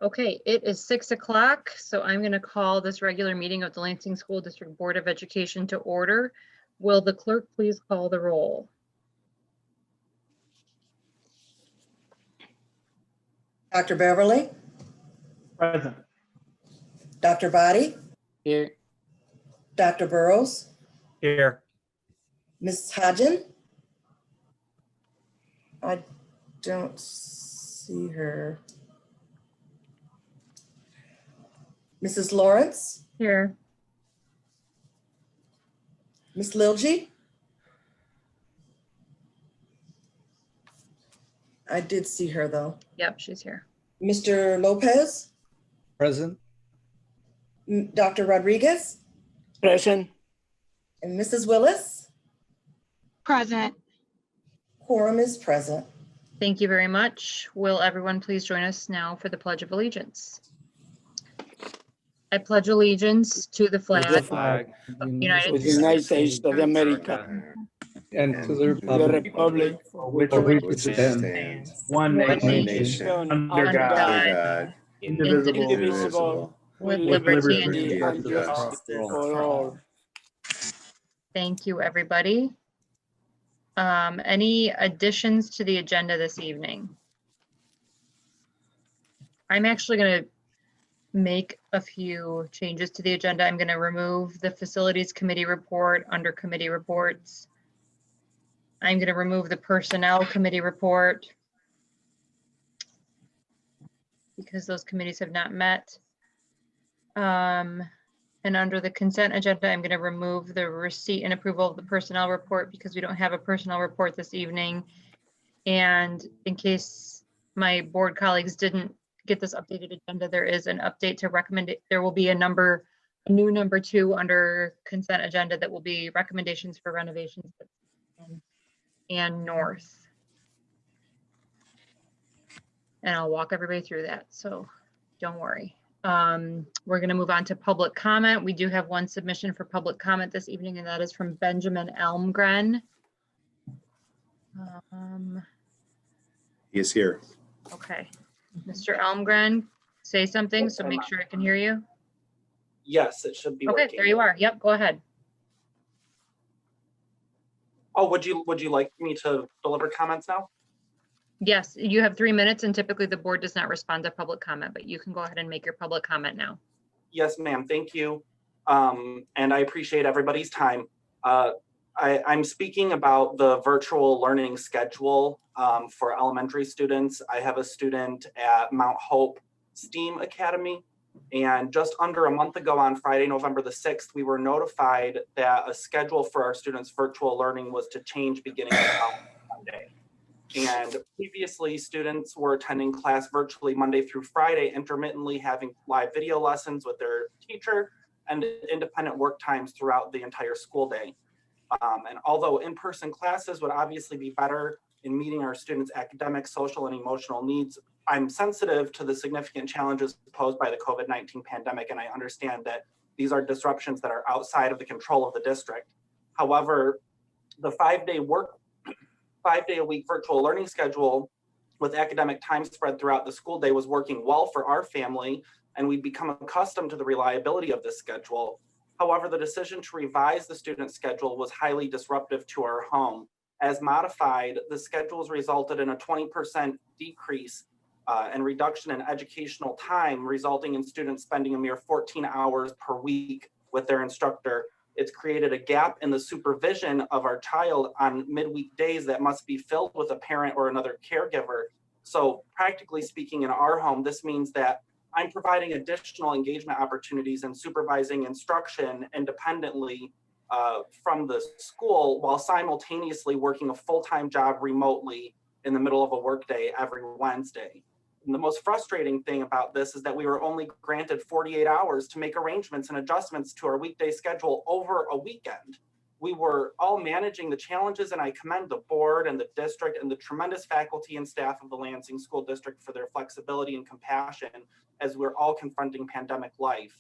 Okay, it is 6 o'clock, so I'm going to call this regular meeting of the Lansing School District Board of Education to order. Will the clerk please call the roll? Dr. Beverly, Present. Dr. Body, Here. Dr. Burrows, Here. Mrs. Hodgen. I don't see her. Mrs. Lawrence, Here. Miss Lilgy. I did see her though. Yep, she's here. Mr. Lopez, Present. Dr. Rodriguez, Present. and Mrs. Willis. Present. Quorum is present. Thank you very much. Will everyone please join us now for the Pledge of Allegiance? I pledge allegiance to the flag of the United States of America And to the the republic Republic for which it stands, one One nation nation, under under God, God, indivisible, indivisible, with with liberty and liberty justice. and justice for all. Thank you, everybody. Any additions to the agenda this evening? I'm actually going to make a few changes to the agenda. I'm going to remove the Facilities Committee report under committee reports. I'm going to remove the Personnel Committee report because those committees have not met. And under the consent agenda, I'm going to remove the receipt and approval of the personnel report because we don't have a personnel report this evening. And in case my board colleagues didn't get this updated agenda, there is an update to recommend it. There will be a new number 2 under consent agenda that will be recommendations for renovations and north. And I'll walk everybody through that, so don't worry. We're going to move on to public comment. We do have one submission for public comment this evening, and that is from Benjamin Elmgren. He is here. Okay, Mr. Elmgren, say something, so make sure I can hear you. Yes, it should be Okay, working. there you are. Yep, go ahead. Oh, would you like me to deliver comments now? Yes, you have 3 minutes, and typically the board does not respond to public comment, but you can go ahead and make your public comment now. Yes, ma'am. Thank you. And I appreciate everybody's time. I'm speaking about the virtual learning schedule for elementary students. I have a student at Mount Hope STEAM Academy. And just under a month ago on Friday, November the 6th, we were notified that a schedule for our students' virtual learning was to change beginning on Monday. And previously, students were attending class virtually Monday through Friday, intermittently having live video lessons with their teacher and independent work times throughout the entire school day. And although in-person classes would obviously be better in meeting our students' academic, social, and emotional needs, I'm sensitive to the significant challenges posed by the COVID-19 pandemic, and I understand that these are disruptions that are outside of the control of the district. However, the 5-day-a-week virtual learning schedule with academic time spread throughout the school day was working well for our family, and we'd become accustomed to the reliability of this schedule. However, the decision to revise the student schedule was highly disruptive to our home. As modified, the schedules resulted in a 20% decrease and reduction in educational time, resulting in students spending a mere 14 hours per week with their instructor. It's created a gap in the supervision of our child on midweek days that must be filled with a parent or another caregiver. So practically speaking, in our home, this means that I'm providing additional engagement opportunities and supervising instruction independently from the school while simultaneously working a full-time job remotely in the middle of a workday every Wednesday. And the most frustrating thing about this is that we were only granted 48 hours to make arrangements and adjustments to our weekday schedule over a weekend. We were all managing the challenges, and I commend the board and the district and the tremendous faculty and staff of the Lansing School District for their flexibility and compassion as we're all confronting pandemic life.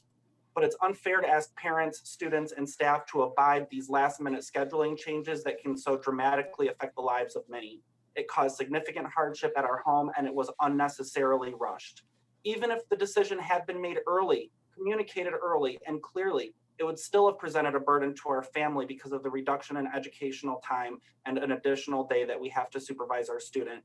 But it's unfair to ask parents, students, and staff to abide these last-minute scheduling changes that can so dramatically affect the lives of many. It caused significant hardship at our home, and it was unnecessarily rushed. Even if the decision had been made early, communicated early and clearly, it would still have presented a burden to our family because of the reduction in educational time and an additional day that we have to supervise our student.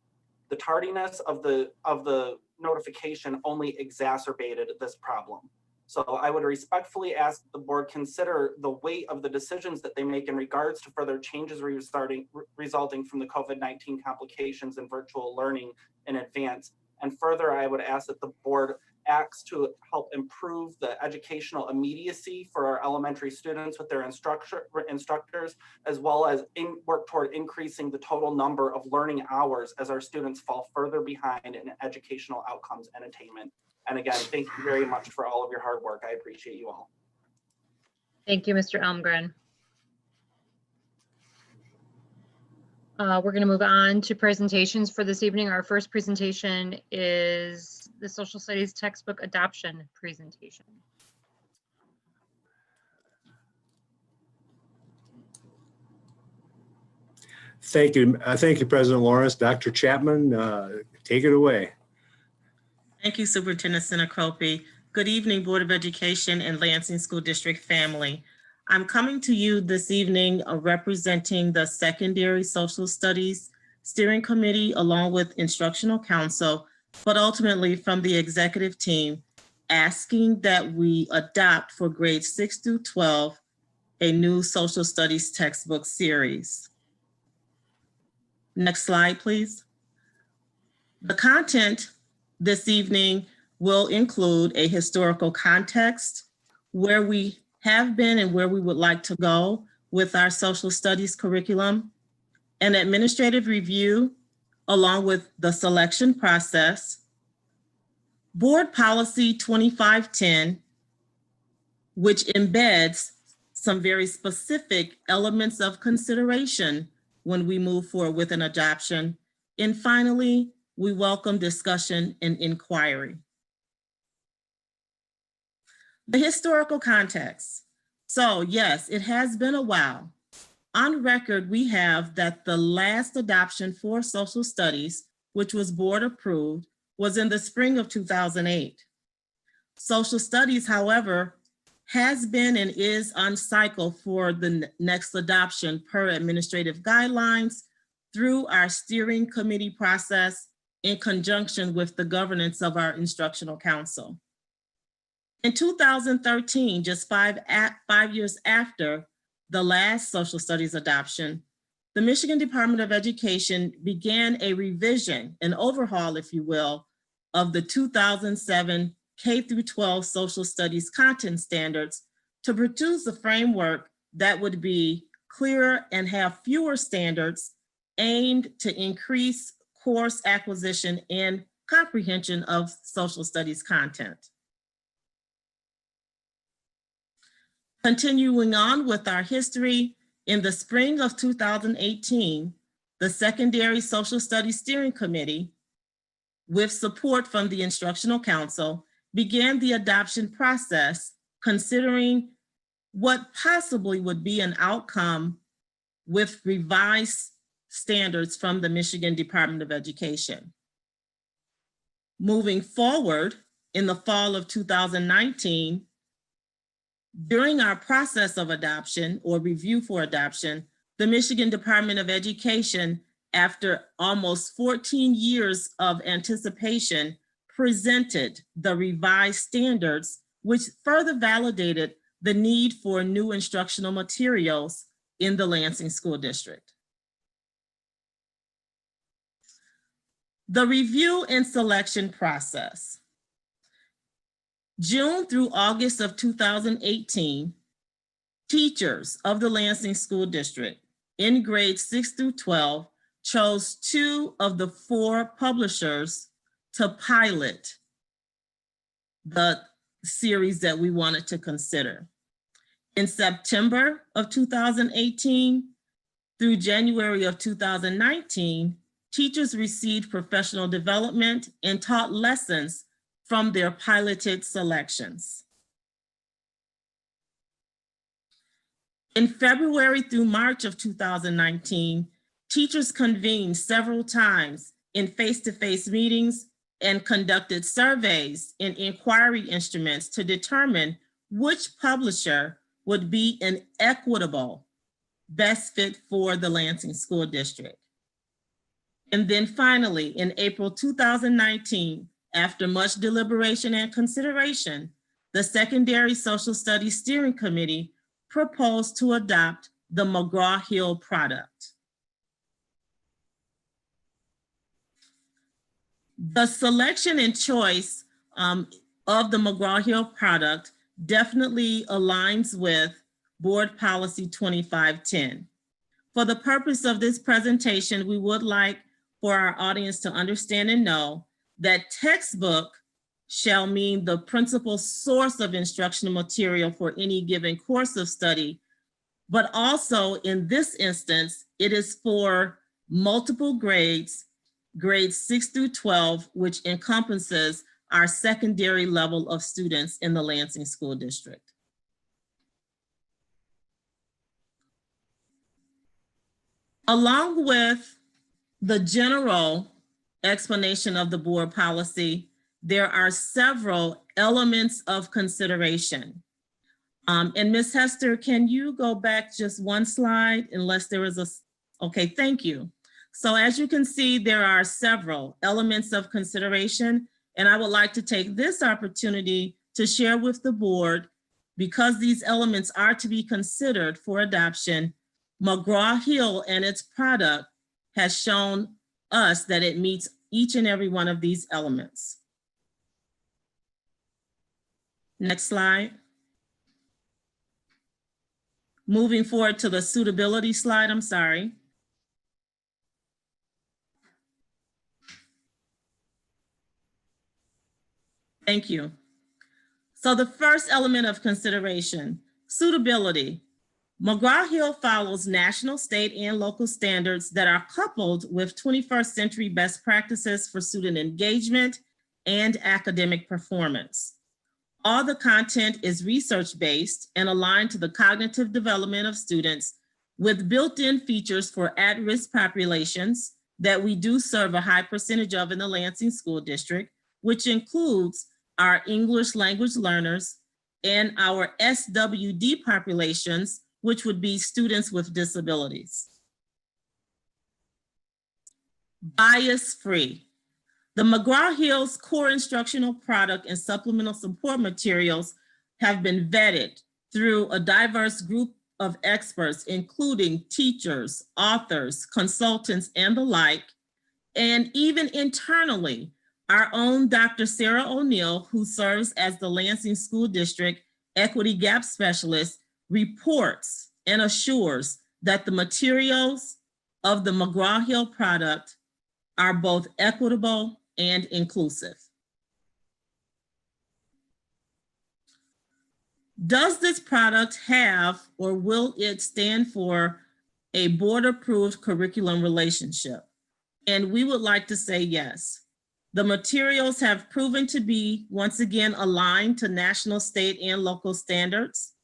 The tardiness of the notification only exacerbated this problem. So I would respectfully ask the board consider the weight of the decisions that they make in regards to further changes resulting from the COVID-19 complications in virtual learning in advance. And further, I would ask that the board acts to help improve the educational immediacy for our elementary students with their instructors, as well as work toward increasing the total number of learning hours as our students fall further behind in educational outcomes and attainment. And again, thank you very much for all of your hard work. I appreciate you all. Thank you, Mr. Elmgren. We're going to move on to presentations for this evening. Our first presentation is the social studies textbook adoption presentation. Thank you, President Lawrence. Dr. Chapman, take it away. Thank you, Superintendent Sinacropi. Good evening, Board of Education and Lansing School District family. I'm coming to you this evening representing the Secondary Social Studies Steering Committee along with Instructional Council, but ultimately from the executive team, asking that we adopt for grades 6 through 12 a new social studies textbook series. Next slide, please. The content this evening will include a historical context, where we have been and where we would like to go with our social studies curriculum, an administrative review along with the selection process, Board Policy 2510, which embeds some very specific elements of consideration when we move forward with an adoption, and finally, we welcome discussion and inquiry. The historical context. So yes, it has been a while. On record, we have that the last adoption for social studies, which was board approved, was in the spring of 2008. Social studies, however, has been and is on cycle for the next adoption per administrative guidelines through our steering committee process in conjunction with the governance of our instructional council. In 2013, just 5 years after the last social studies adoption, the Michigan Department of Education began a revision, an overhaul, if you will, of the 2007 K-12 social studies content standards to produce a framework that would be clearer and have fewer standards aimed to increase course acquisition and comprehension of social studies content. Continuing on with our history, in the spring of 2018, the Secondary Social Studies Steering Committee, with support from the Instructional Council, began the adoption process, considering what possibly would be an outcome with revised standards from the Michigan Department of Education. Moving forward, in the fall of 2019, during our process of adoption or review for adoption, the Michigan Department of Education, after almost 14 years of anticipation, presented the revised standards, which further validated the need for new instructional materials in the Lansing School District. The review and selection process. June through August of 2018, teachers of the Lansing School District in grades 6 through 12 chose 2 of the 4 publishers to pilot the series that we wanted to consider. In September of 2018 through January of 2019, teachers received professional development and taught lessons from their piloted selections. In February through March of 2019, teachers convened several times in face-to-face meetings and conducted surveys and inquiry instruments to determine which publisher would be an equitable best fit for the Lansing School District. And then finally, in April 2019, after much deliberation and consideration, the Secondary Social Studies Steering Committee proposed to adopt the McGraw-Hill product. The selection and choice of the McGraw-Hill product definitely aligns with Board Policy 2510. For the purpose of this presentation, we would like for our audience to understand and know that textbook shall mean the principal source of instructional material for any given course of study, but also in this instance, it is for multiple grades, grades 6 through 12, which encompasses our secondary level of students in the Lansing School District. Along with the general explanation of the board policy, there are several elements of consideration. And Ms. Hester, can you go back just one slide unless there is okay, thank you. So as you can see, there are several elements of consideration, and I would like to take this opportunity to share with the board, because these elements are to be considered for adoption, McGraw-Hill and its product has shown us that it meets each and every one of these elements. Next slide. Moving forward to the suitability slide, I'm sorry. Thank you. So the first element of consideration, suitability. McGraw-Hill follows national, state, and local standards that are coupled with 21st century best practices for student engagement and academic performance. All the content is research-based and aligned to the cognitive development of students with built-in features for at-risk populations that we do serve a high percentage of in the Lansing School District, which includes our English language learners and our SWD populations, which would be students with disabilities. Bias-free. The McGraw-Hill's core instructional product and supplemental support materials have been vetted through a diverse group of experts, including teachers, authors, consultants, and the like. And even internally, our own Dr. Sarah O'Neill, who serves as the Lansing School District Equity Gap Specialist, reports and assures that the materials of the McGraw-Hill product are both equitable and inclusive. Does this product have, or will it stand for, a board-approved curriculum relationship? And we would like to say yes. The materials have proven to be, once again, aligned to national, state, and local standards.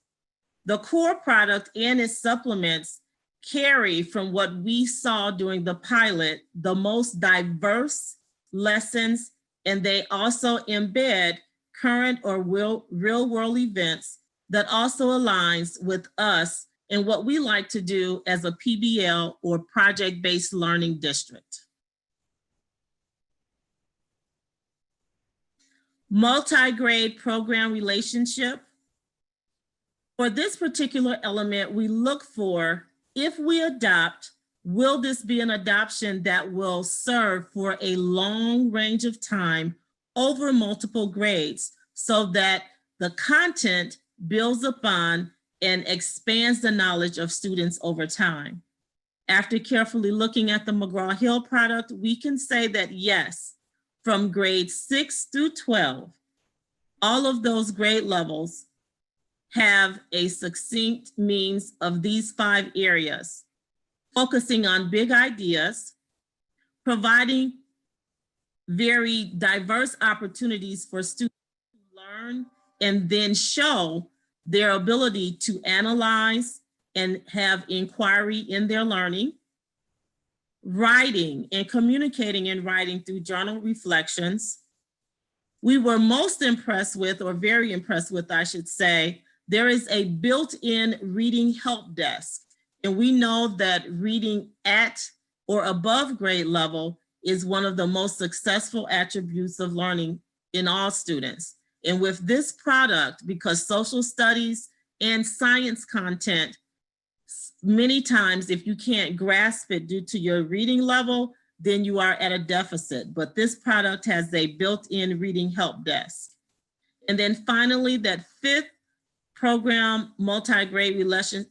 The core product and its supplements carry from what we saw during the pilot, the most diverse lessons, and they also embed current or real-world events that also aligns with us and what we like to do as a PBL or project-based learning district. Multi-grade program relationship. For this particular element, we look for, if we adopt, will this be an adoption that will serve for a long range of time over multiple grades so that the content builds upon and expands the knowledge of students over time? After carefully looking at the McGraw-Hill product, we can say that yes, from grades 6 through 12, all of those grade levels have a succinct means of these 5 areas: focusing on big ideas, providing very diverse opportunities for students to learn and then show their ability to analyze and have inquiry in their learning, writing and communicating in writing through journal reflections. We were most impressed with, or very impressed with, I should say, there is a built-in reading help desk. And we know that reading at or above grade level is one of the most successful attributes of learning in all students. And with this product, because social studies and science content, many times if you can't grasp it due to your reading level, then you are at a deficit. But this product has a built-in reading help desk. And then finally, that fifth program multi-grade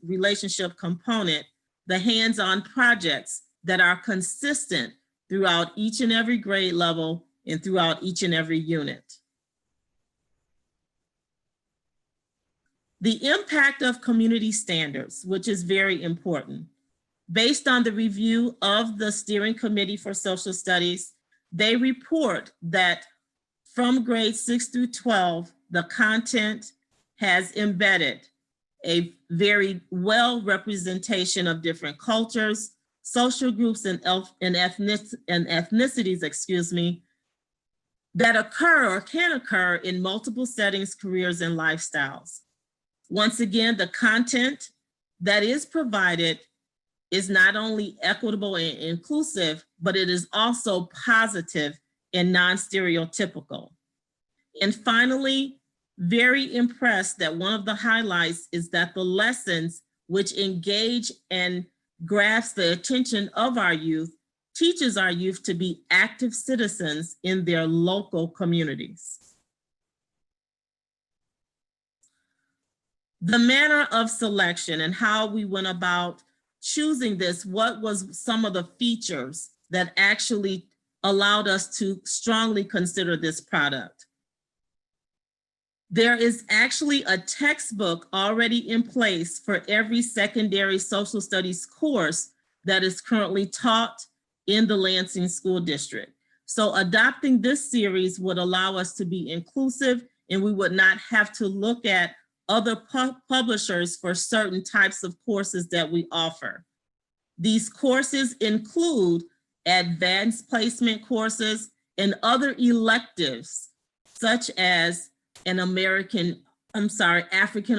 relationship component, the hands-on projects that are consistent throughout each and every grade level and throughout each and every unit. The impact of community standards, which is very important. Based on the review of the Steering Committee for Social Studies, they report that from grades 6 through 12, the content has embedded a very well representation of different cultures, social groups, and ethnicities, excuse me, that occur or can occur in multiple settings, careers, and lifestyles. Once again, the content that is provided is not only equitable and inclusive, but it is also positive and non-stereotypical. And finally, very impressed that one of the highlights is that the lessons which engage and grasp the attention of our youth teaches our youth to be active citizens in their local communities. The manner of selection and how we went about choosing this, what was some of the features that actually allowed us to strongly consider this product. There is actually a textbook already in place for every secondary social studies course that is currently taught in the Lansing School District. So adopting this series would allow us to be inclusive, and we would not have to look at other publishers for certain types of courses that we offer. These courses include advanced placement courses and other electives, such as an African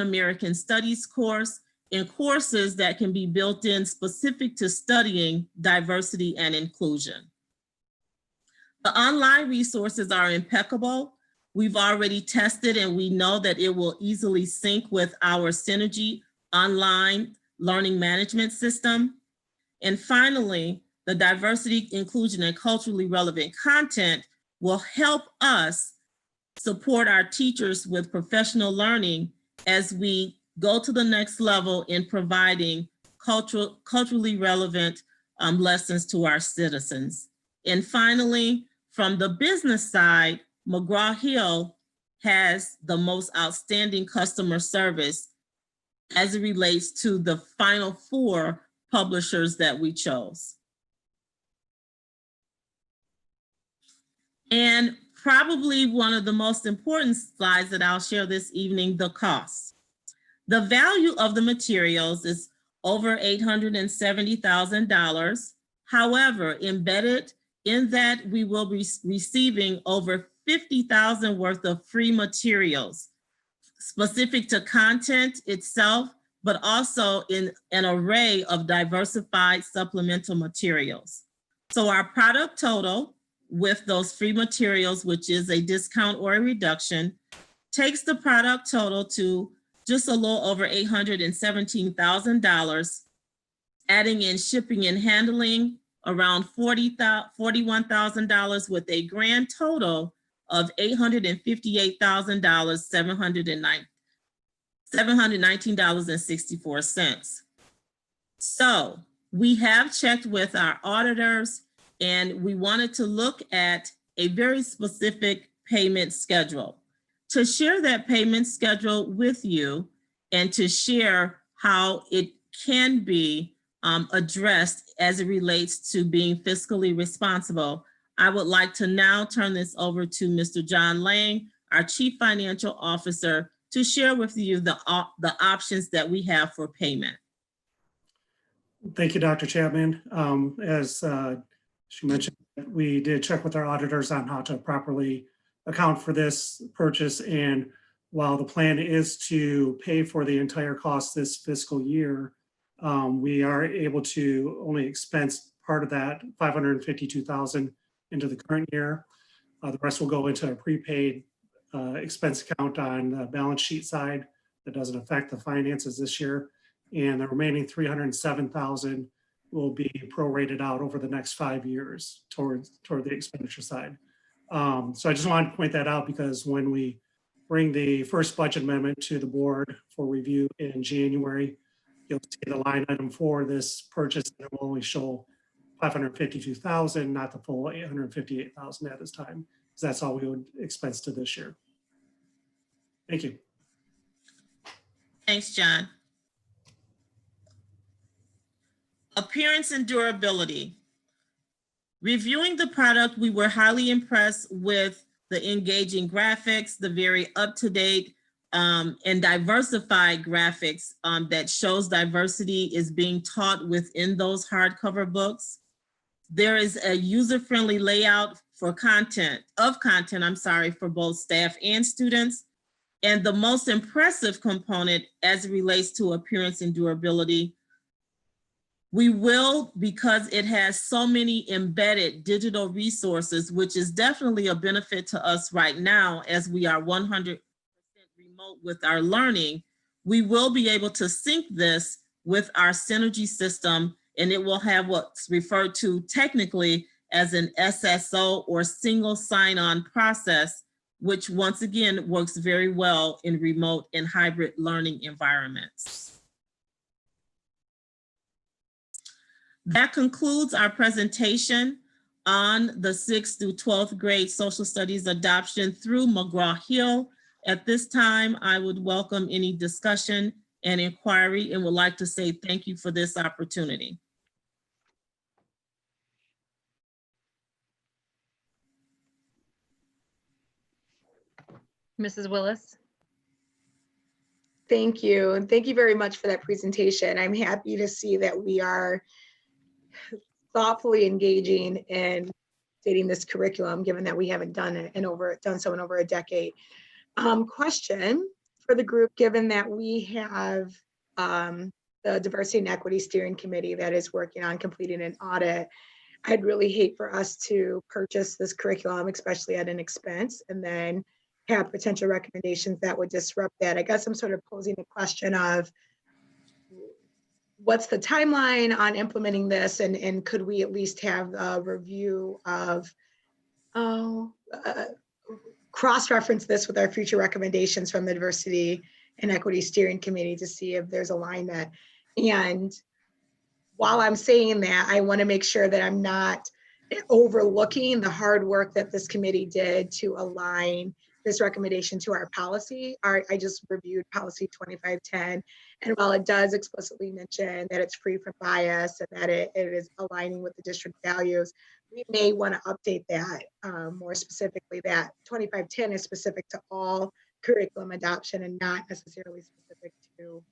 American Studies course, and courses that can be built in specific to studying diversity and inclusion. The online resources are impeccable. We've already tested and we know that it will easily sync with our Synergy online learning management system. And finally, the diversity, inclusion, and culturally relevant content will help us support our teachers with professional learning as we go to the next level in providing culturally relevant lessons to our citizens. And finally, from the business side, McGraw-Hill has the most outstanding customer service as it relates to the final 4 publishers that we chose. And probably one of the most important slides that I'll share this evening, the cost. The value of the materials is over $870,000. However, embedded in that, we will be receiving over $50,000 worth of free materials specific to content itself, but also in an array of diversified supplemental materials. So our product total with those free materials, which is a discount or a reduction, takes the product total to just a little over $817,000, adding in shipping and handling around $41,000 with a grand total of $719.64. So we have checked with our auditors and we wanted to look at a very specific payment schedule. To share that payment schedule with you and to share how it can be addressed as it relates to being fiscally responsible, I would like to now turn this over to Mr. John Lang, our Chief Financial Officer, to share with you the options that we have for payment. Thank you, Dr. Chapman. As she mentioned, we did check with our auditors on how to properly account for this purchase. And while the plan is to pay for the entire cost this fiscal year, we are able to only expense part of that, $552,000, into the current year. The rest will go into a prepaid expense account on the balance sheet side that doesn't affect the finances this year. And the remaining $307,000 will be prorated out over the next 5 years toward the expenditure side. So I just wanted to point that out because when we bring the first budget amendment to the board for review in January, you'll see the line item for this purchase that will only show $552,000, not the full $858,000 at this time, because that's all we would expense to this year. Thank you. Thanks, John. Appearance and durability. Reviewing the product, we were highly impressed with the engaging graphics, the very up-to-date and diversified graphics that shows diversity is being taught within those hardcover books. There is a user-friendly layout for content for both staff and students. And the most impressive component as it relates to appearance and durability, we will, because it has so many embedded digital resources, which is definitely a benefit to us right now as we are 100% remote with our learning, we will be able to sync this with our Synergy system, and it will have what's referred to technically as an SSO or single sign-on process, which once again works very well in remote and hybrid learning environments. That concludes our presentation on the 6th through 12th grade social studies adoption through McGraw-Hill. At this time, I would welcome any discussion and inquiry and would like to say thank you for this opportunity. Mrs. Willis? Thank you. And thank you very much for that presentation. I'm happy to see that we are thoughtfully engaging in updating this curriculum, given that we haven't done so in over a decade. Question for the group, given that we have the Diversity and Equity Steering Committee that is working on completing an audit, I'd really hate for us to purchase this curriculum, especially at an expense, and then have potential recommendations that would disrupt that. I guess I'm sort of posing the question of what's the timeline on implementing this, and could we at least have a review of cross-reference this with our future recommendations from the Diversity and Equity Steering Committee to see if there's alignment. And while I'm saying that, I want to make sure that I'm not overlooking the hard work that this committee did to align this recommendation to our policy. I just reviewed policy 2510, and while it does explicitly mention that it's free from bias and that it is aligning with the district values, we may want to update that more specifically. That 2510 is specific to all curriculum adoption and not necessarily specific to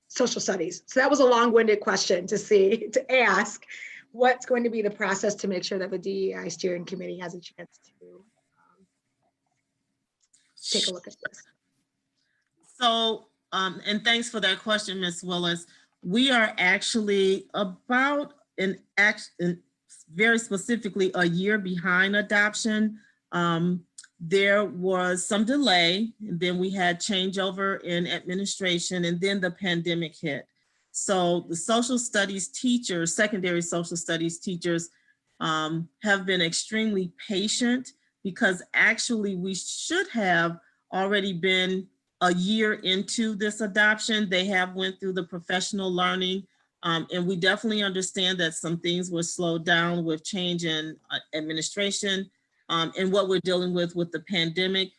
social studies. So that was a long-winded question to ask what's going to be the process to make sure that the DEI steering committee has a chance to take a look at this. So, and thanks for that question, Ms. Willis. We are actually about very specifically a year behind adoption. There was some delay, and then we had changeover in administration, and then the pandemic hit. So the social studies teachers, secondary social studies teachers have been extremely patient, because actually we should have already been a year into this adoption. They have went through the professional learning, and we definitely understand that some things were slowed down with change in administration and what we're dealing with the pandemic.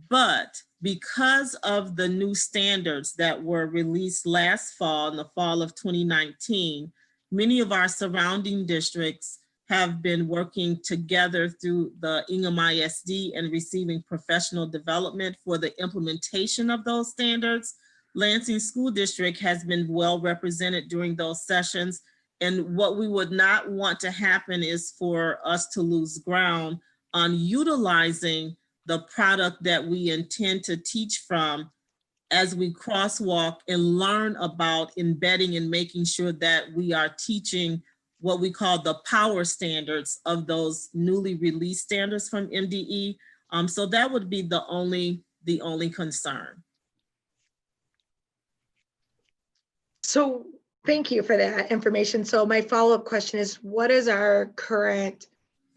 But because of the new standards that were released last fall, in the fall of 2019, many of our surrounding districts have been working together through the Ingham ISD and receiving professional development for the implementation of those standards. Lansing School District has been well represented during those sessions. And what we would not want to happen is for us to lose ground on utilizing the product that we intend to teach from as we crosswalk and learn about embedding and making sure that we are teaching what we call the power standards of those newly released standards from MDE. So that would be the only concern. So thank you for that information. So my follow-up question is, what is our current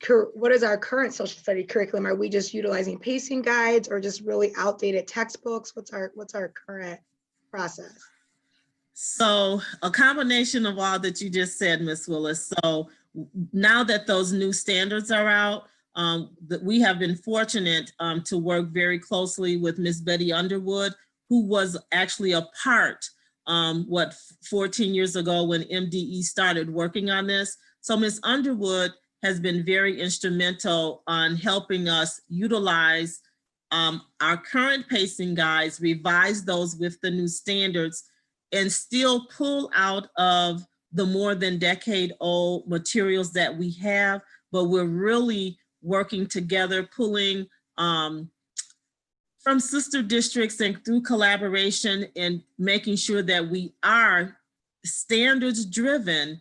social study curriculum? Are we just utilizing pacing guides or just really outdated textbooks? What's our current process? So a combination of all that you just said, Ms. Willis. So now that those new standards are out, that we have been fortunate to work very closely with Ms. Betty Underwood, who was actually a part 14 years ago when MDE started working on this. So Ms. Underwood has been very instrumental on helping us utilize our current pacing guides, revise those with the new standards, and still pull out of the more than decade-old materials that we have, but we're really working together, pulling from sister districts and through collaboration and making sure that we are standards driven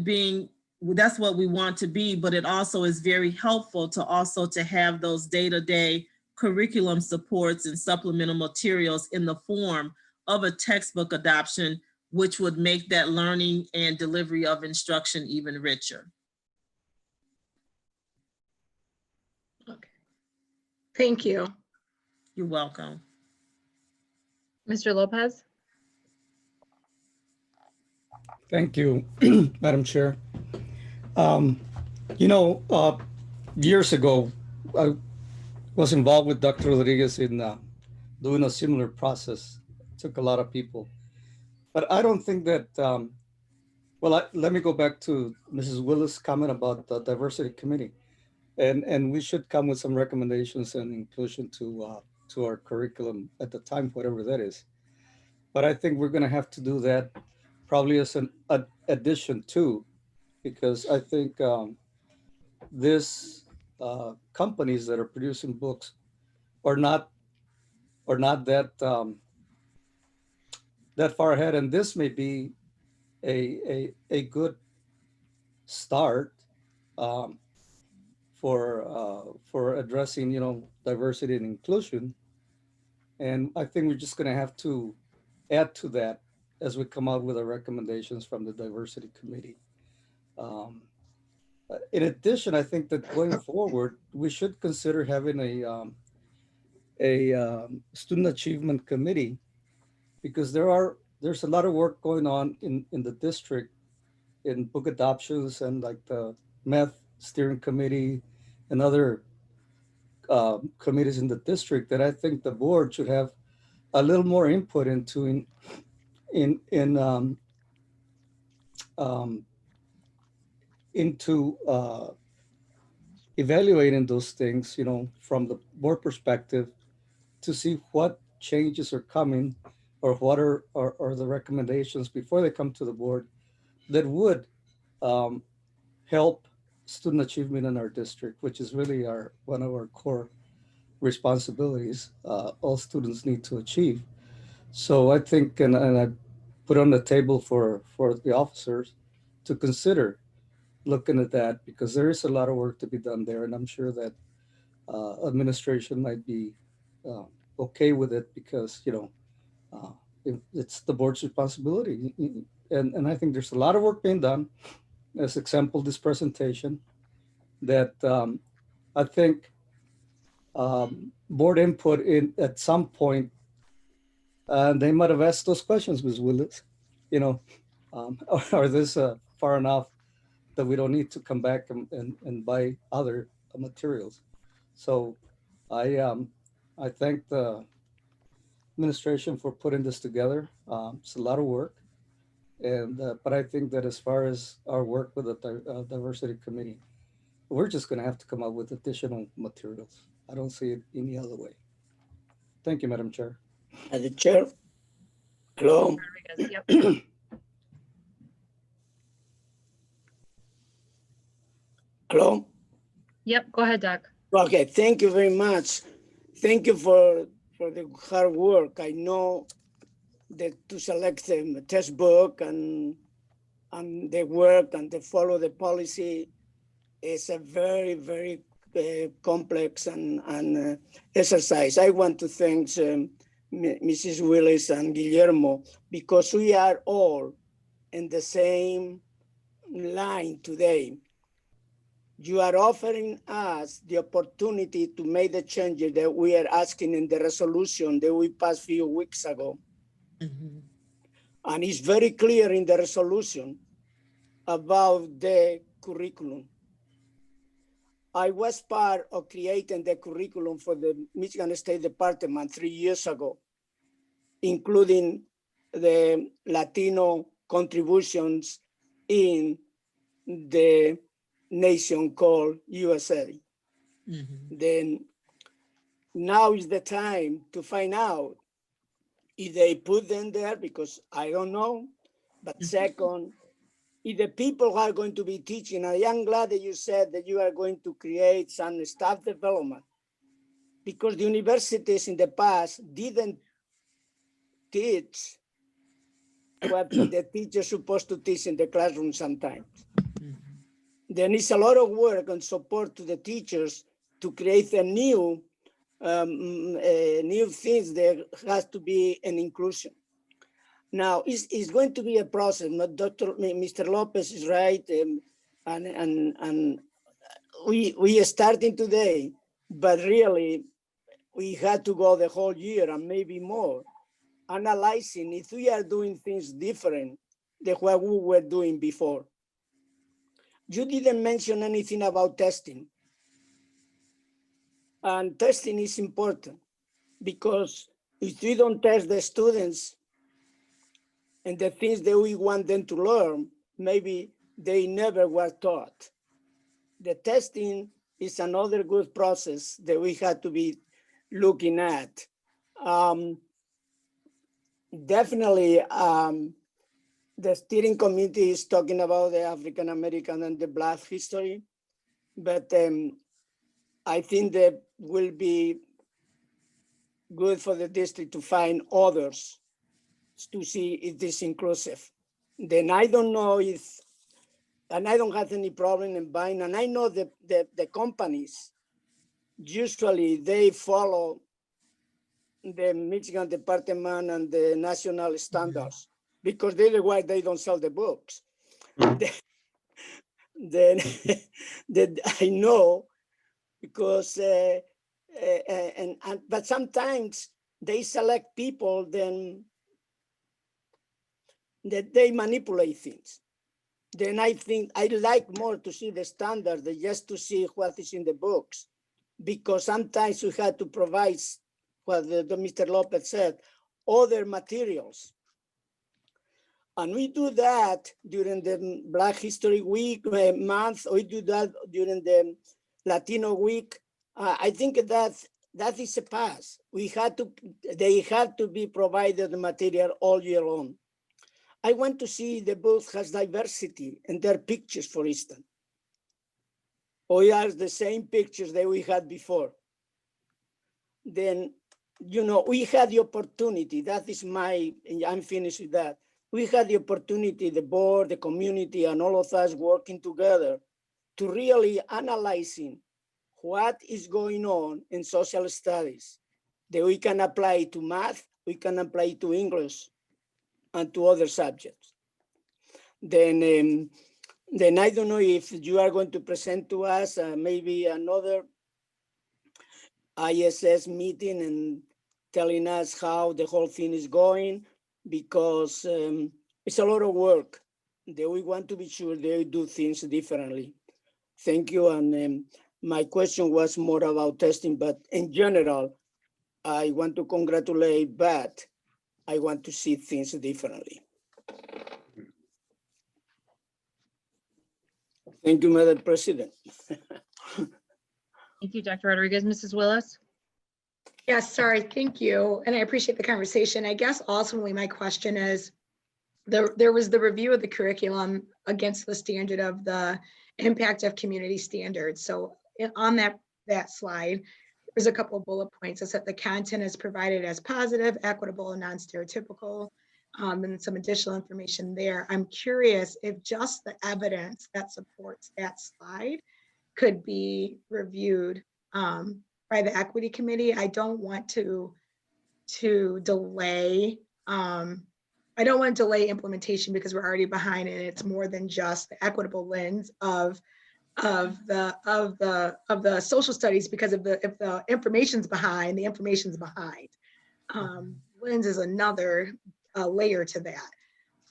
being, that's what we want to be, but it also is very helpful to have those day-to-day curriculum supports and supplemental materials in the form of a textbook adoption, which would make that learning and delivery of instruction even richer. Okay. Thank you. You're welcome. Mr. Lopez? Thank you, Madam Chair. Years ago, I was involved with Dr. Rodriguez in doing a similar process. It took a lot of people. But I don't think that, let me go back to Mrs. Willis' comment about the diversity committee. And we should come with some recommendations and inclusion to our curriculum at the time, whatever that is. But I think we're gonna have to do that probably as an addition too, because I think this companies that are producing books are not that that far ahead, and this may be a good start for addressing diversity and inclusion. And I think we're just going to have to add to that as we come out with our recommendations from the diversity committee. In addition, I think that going forward, we should consider having a student achievement committee, because there's a lot of work going on in the district in book adoptions and like the math steering committee and other committees in the district that I think the board should have a little more input into evaluating those things, from the board perspective, to see what changes are coming or what are the recommendations before they come to the board that would help student achievement in our district, which is really one of our core responsibilities. All students need to achieve. So I think, and I put on the table for the officers to consider looking at that, because there is a lot of work to be done there. And I'm sure that administration might be okay with it, because, it's the board's responsibility. And I think there's a lot of work being done. As example, this presentation that I think board input in at some point, they might have asked those questions, Ms. Willis, are this far enough that we don't need to come back and buy other materials. So I thank the administration for putting this together. It's a lot of work. And but I think that as far as our work with the diversity committee, we're just going to have to come up with additional materials. I don't see it any other way. Thank you, Madam Chair. The chair. Hello. Rodriguez, yep. Hello. Yep, go ahead, Doc. Okay, thank you very much. Thank you for the hard work. I know that to select the test book and the work and to follow the policy is a very, very complex and exercise. I want to thank Mrs. Willis and Guillermo, because we are all in the same line today. You are offering us the opportunity to make the changes that we are asking in the resolution that we passed a few weeks ago. And it's very clear in the resolution about the curriculum. I was part of creating the curriculum for the Michigan State Department 3 years ago, including the Latino contributions in the nation called USA. Then now is the time to find out if they put them there, because I don't know. But second, if the people who are going to be teaching, I am glad that you said that you are going to create some staff development, because the universities in the past didn't teach what the teacher is supposed to teach in the classroom sometimes. There is a lot of work and support to the teachers to create a new things that has to be an inclusion. Now, it's going to be a process. Mr. Lopez is right, and we are starting today, but really we had to go the whole year and maybe more, analyzing if we are doing things different than what we were doing before. You didn't mention anything about testing. And testing is important, because if we don't test the students and the things that we want them to learn, maybe they never were taught. The testing is another good process that we have to be looking at. Definitely, the steering committee is talking about the African American and the Black history, but I think that will be good for the district to find others to see if this is inclusive. Then I don't know if, and I don't have any problem in buying, and I know that the companies, usually they follow the Michigan Department and the national standards, because they're why they don't sell the books. Then that I know, because but sometimes they select people then that they manipulate things. Then I think I like more to see the standard than just to see what is in the books, because sometimes we have to provide what the Mr. Lopez said, other materials. And we do that during the Black History Week month. We do that during the Latino Week. I think that is a pass. They have to be provided the material all year long. I want to see the book has diversity in their pictures, for instance. Or are the same pictures that we had before. Then, we had the opportunity, that is I'm finished with that. We had the opportunity, the board, the community, and all of us working together to really analyzing what is going on in social studies that we can apply to math, we can apply to English, and to other subjects. Then I don't know if you are going to present to us maybe another ISS meeting and telling us how the whole thing is going, because it's a lot of work that we want to be sure they do things differently. Thank you. And my question was more about testing, but in general, I want to congratulate, but I want to see things differently. Thank you, Madam President. Thank you, Dr. Rodriguez. Mrs. Willis? Yes, sorry, thank you. And I appreciate the conversation. I guess ultimately my question is, there was the review of the curriculum against the standard of the impact of community standards. So on that slide, there's a couple of bullet points. It said the content is provided as positive, equitable, and non-stereotypical, and some additional information there. I'm curious if just the evidence that supports that slide could be reviewed by the equity committee. I don't want to delay. I don't want to delay implementation because we're already behind, and it's more than just the equitable lens of the social studies, because if the information's behind, the information's behind. Lens is another layer to that.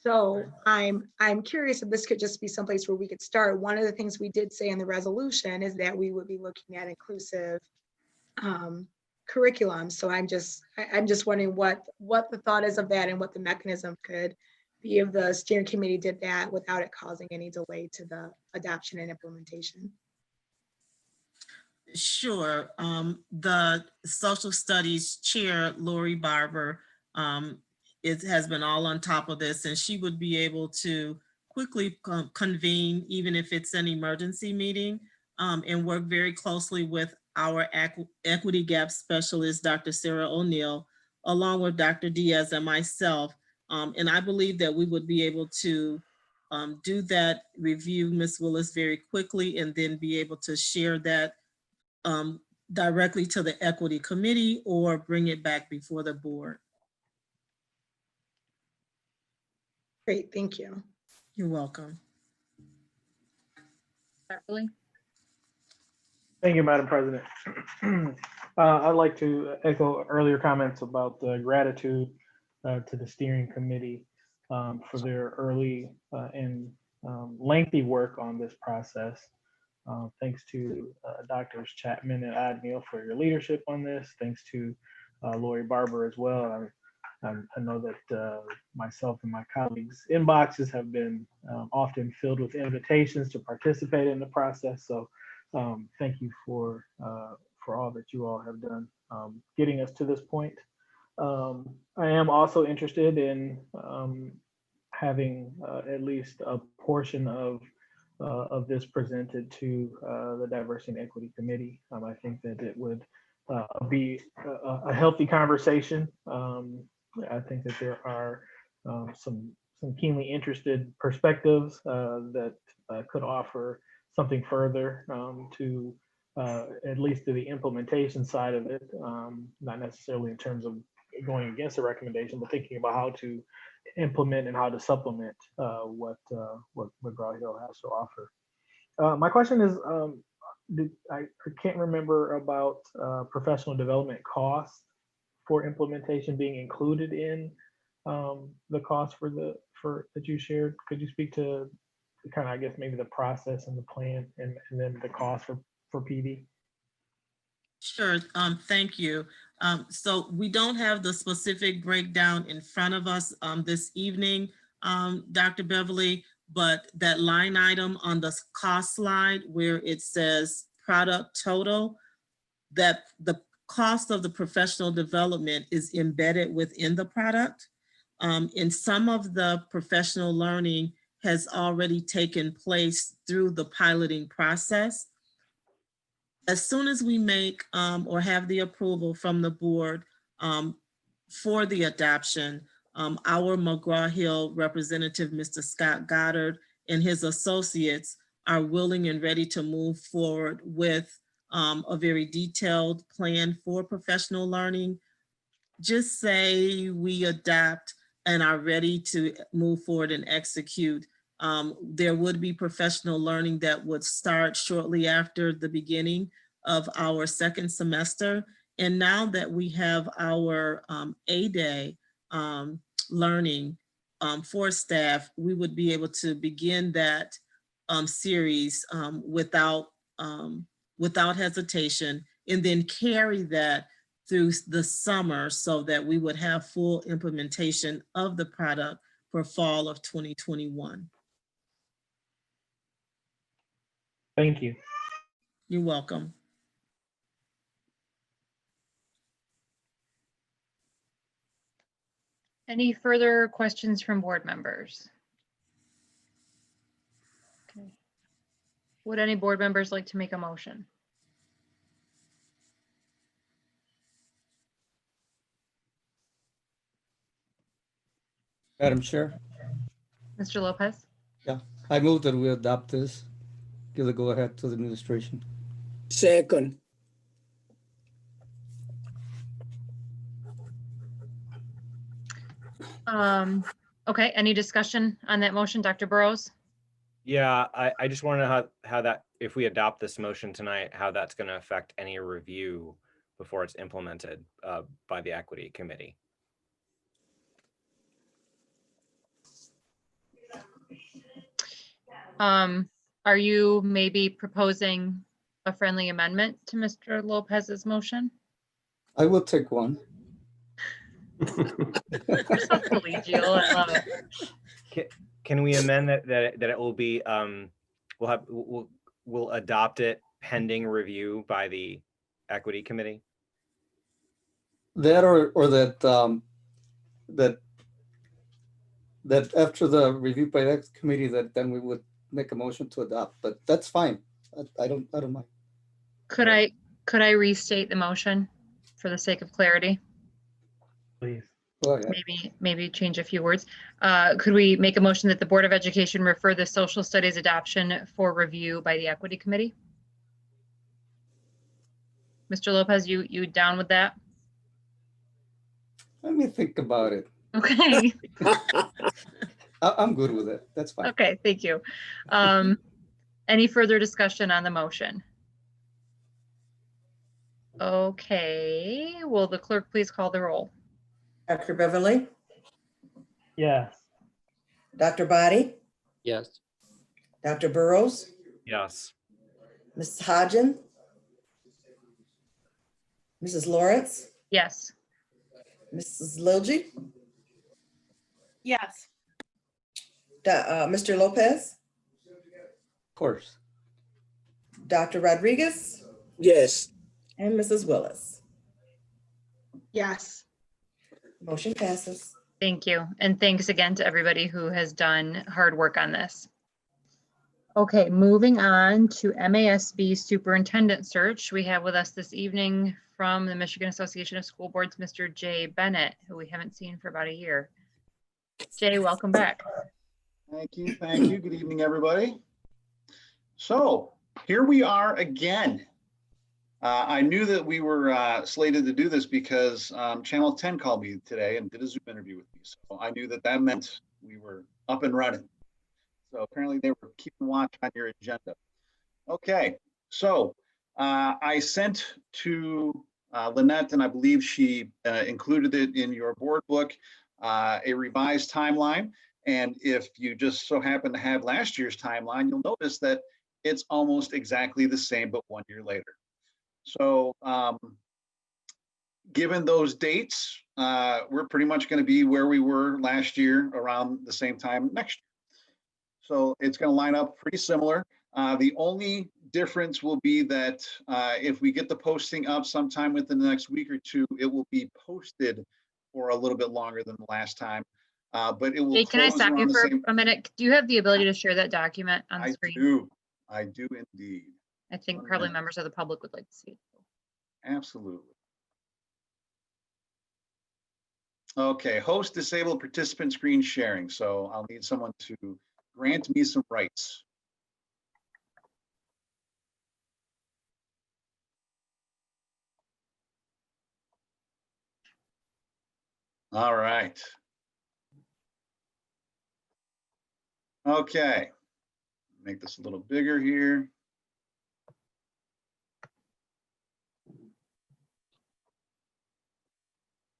So I'm curious if this could just be someplace where we could start. One of the things we did say in the resolution is that we would be looking at inclusive curriculum. So I'm just wondering what the thought is of that and what the mechanism could be if the steering committee did that without it causing any delay to the adoption and implementation. Sure. The social studies chair, Lori Barber, has been all on top of this, and she would be able to quickly convene, even if it's an emergency meeting, and work very closely with our equity gap specialist, Dr. Sarah O'Neill, along with Dr. Diaz and myself. And I believe that we would be able to do that review, Ms. Willis, very quickly, and then be able to share that directly to the equity committee or bring it back before the board. Great, thank you. You're welcome. DURABILI? Thank you, Madam President. I'd like to echo earlier comments about the gratitude to the steering committee for their early and lengthy work on this process. Thanks to Drs. Chapman and O'Neill for your leadership on this. Thanks to Lori Barber as well. I know that myself and my colleagues' inboxes have been often filled with invitations to participate in the process. So thank you for all that you all have done getting us to this point. I am also interested in having at least a portion of this presented to the Diversity and Equity Committee. I think that it would be a healthy conversation. I think that there are some keenly interested perspectives that could offer something further to at least to the implementation side of it, not necessarily in terms of going against the recommendation, but thinking about how to implement and how to supplement what McGraw-Hill has to offer. My question is, I can't remember about professional development costs for implementation being included in the cost that you shared. Could you speak to kind of, I guess, maybe the process and the plan and then the cost for PD? Sure, thank you. So we don't have the specific breakdown in front of us this evening, Dr. Beverly, but that line item on the cost slide where it says product total, that the cost of the professional development is embedded within the product. And some of the professional learning has already taken place through the piloting process. As soon as we make or have the approval from the board for the adoption, our McGraw-Hill representative, Mr. Scott Goddard, and his associates are willing and ready to move forward with a very detailed plan for professional learning. Just say we adopt and are ready to move forward and execute. There would be professional learning that would start shortly after the beginning of our second semester. And now that we have our A-Day learning for staff, we would be able to begin that series without hesitation, and then carry that through the summer so that we would have full implementation of the product for fall of 2021. Thank you. You're welcome. Any further questions from board members? Okay. Would any board members like to make a motion? Madam Chair, Mr. Lopez? I move that we adopt this, give the go-ahead to the administration. Second, Okay, any discussion on that motion, Dr. Burrows? Yeah, I just want to know how that, if we adopt this motion tonight, how that's going to affect any review before it's implemented by the equity committee. Are you maybe proposing a friendly amendment to Mr. Lopez's motion? I will take one. You're so collegial, I love it. Can we amend that it will be we'll adopt it pending review by the equity committee? That or that that after the review by that committee, that then we would make a motion to adopt, but that's fine. I don't mind. Could I restate the motion for the sake of clarity? Please. Go ahead. Maybe change a few words. Could we make a motion that the Board of Education refer the social studies adoption for review by the equity committee? Mr. Lopez, you down with that? Let me think about it. Okay. I'm good with it. That's fine. Okay, thank you. Any further discussion on the motion? Okay, will the clerk please call the roll? Dr. Beverly, Yes. Dr. Body, Yes. Dr. Burrows, Yes. Mrs. Hodgin, Mrs. Lawrence, Yes. Mrs. Lilji, Yes. Mr. Lopez, Of course. Dr. Rodriguez, yes. and Mrs. Willis. Yes. Motion passes. Thank you. And thanks again to everybody who has done hard work on this. Okay, moving on to MASB superintendent search. We have with us this evening from the Michigan Association of School Boards, Mr. Jay Bennett, who we haven't seen for about a year. Jay, welcome back. Thank you. Thank you. Good evening, everybody. So here we are again. I knew that we were slated to do this because Channel 10 called me today and did a Zoom interview with me. So I knew that that meant we were up and running. So apparently they were keeping watch on your agenda. Okay, so I sent to Lynette, and I believe she included it in your board book, a revised timeline. And if you just so happen to have last year's timeline, you'll notice that it's almost exactly the same, but 1 year later. So given those dates, we're pretty much going to be where we were last year around the same time next year. So it's going to line up pretty similar. The only difference will be that if we get the posting up sometime within the next week or two, it will be posted for a little bit longer than the last time. But it will. Hey, can I close stop you around the for same- a minute? Do you have the ability to share that document on the screen? I do indeed. I think probably members of the public would like to see it. Absolutely. Okay, host disabled participant screen sharing. So I'll need someone to grant me some rights. All right. Okay, make this a little bigger here.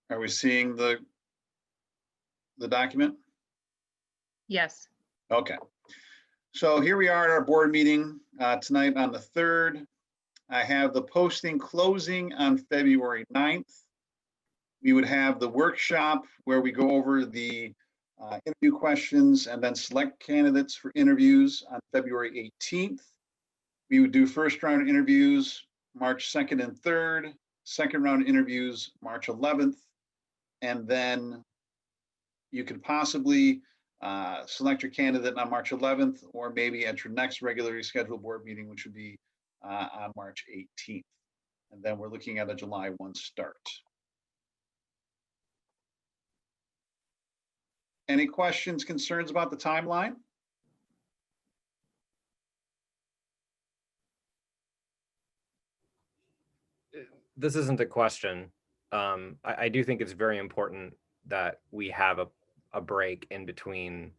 Are we seeing the document? Yes. Okay. So here we are at our board meeting tonight on the 3rd. I have the posting closing on February 9th. We would have the workshop where we go over the interview questions and then select candidates for interviews on February 18th. We would do first round interviews March 2nd and 3rd, second round interviews March 11th, and then you could possibly select your candidate on March 11th, or maybe at your next regularly scheduled board meeting, which would be on March 18th. And then we're looking at a July 1 start. Any questions, concerns about the timeline? This isn't a question. I do think it's very important that we have a break in between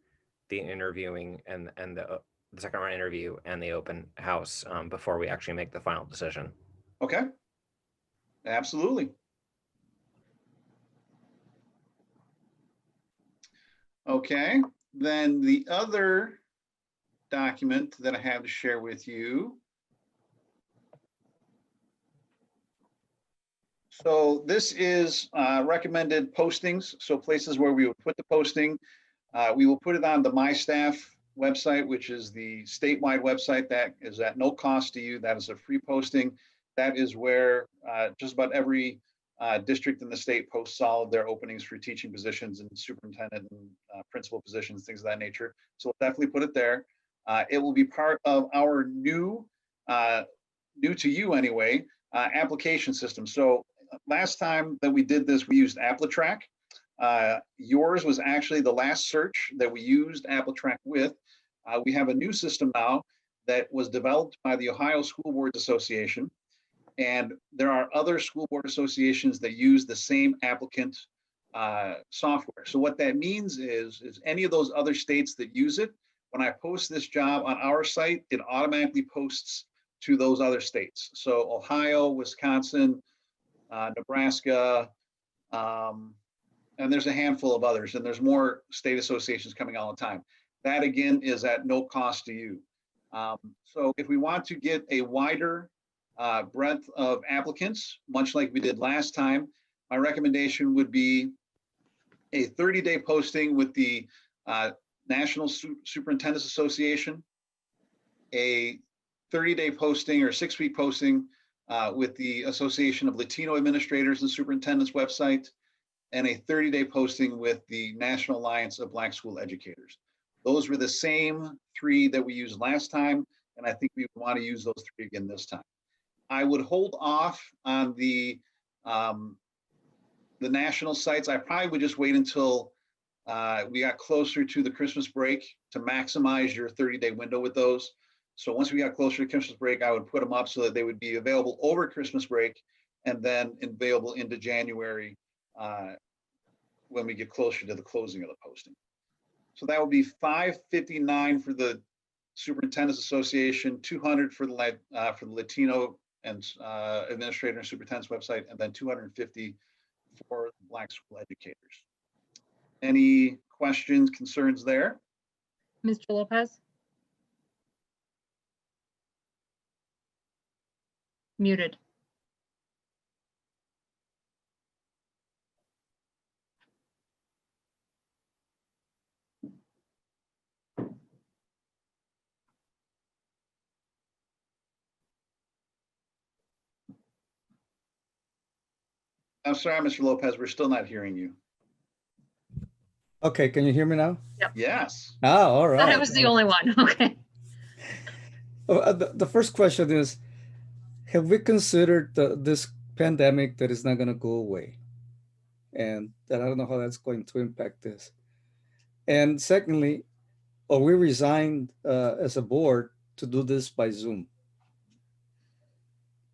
the interviewing and the second round interview and the open house before we actually make the final decision. Okay, absolutely. Okay, then the other document that I have to share with you. So this is recommended postings, so places where we would put the posting. We will put it on the My Staff website, which is the statewide website that is at no cost to you. That is a free posting. That is where just about every district in the state posts all of their openings for teaching positions and superintendent and principal positions, things of that nature. So we'll definitely put it there. It will be part of our new to you anyway, application system. So last time that we did this, we used AppleTrack. Yours was actually the last search that we used AppleTrack with. We have a new system now that was developed by the Ohio School Boards Association. And there are other school board associations that use the same applicant software. So what that means is any of those other states that use it, when I post this job on our site, it automatically posts to those other states. So Ohio, Wisconsin, Nebraska, and there's a handful of others, and there's more state associations coming all the time. That again is at no cost to you. So if we want to get a wider breadth of applicants, much like we did last time, my recommendation would be a 30-day posting with the National Superintendents Association, a 30-day posting or 6-week posting with the Association of Latino Administrators and Superintendents website, and a 30-day posting with the National Alliance of Black School Educators. Those were the same 3 that we used last time, and I think we want to use those 3 again this time. I would hold off on the national sites. I probably would just wait until we got closer to the Christmas break to maximize your 30-day window with those. So once we got closer to Christmas break, I would put them up so that they would be available over Christmas break and then available into January when we get closer to the closing of the posting. So that would be $559 for the Superintendents Association, $200 for the Latino and Administrator and Superintendent's website, and then $250 for Black School Educators. Any questions, concerns there? Mr. Lopez? Muted. I'm sorry, Mr. Lopez, we're still not hearing you. Okay, can you hear me now? Yes. Oh, all I thought I right. was the only one. Okay. The first question is, have we considered this pandemic that is not going to go away? And that I don't know how that's going to impact this. And secondly, are we resigned as a board to do this by Zoom?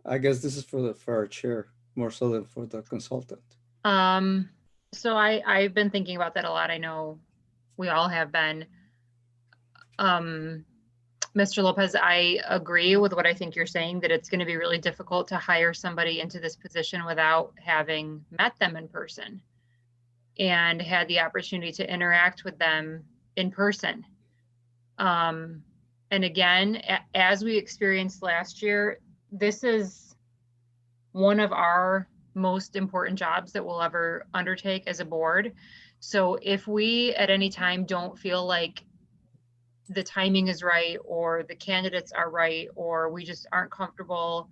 I guess this is for our chair more so than for the consultant. So I've been thinking about that a lot. I know we all have been. Mr. Lopez, I agree with what I think you're saying, that it's going to be really difficult to hire somebody into this position without having met them in person and had the opportunity to interact with them in person. And again, as we experienced last year, this is one of our most important jobs that we'll ever undertake as a board. So if we at any time don't feel like the timing is right, or the candidates are right, or we just aren't comfortable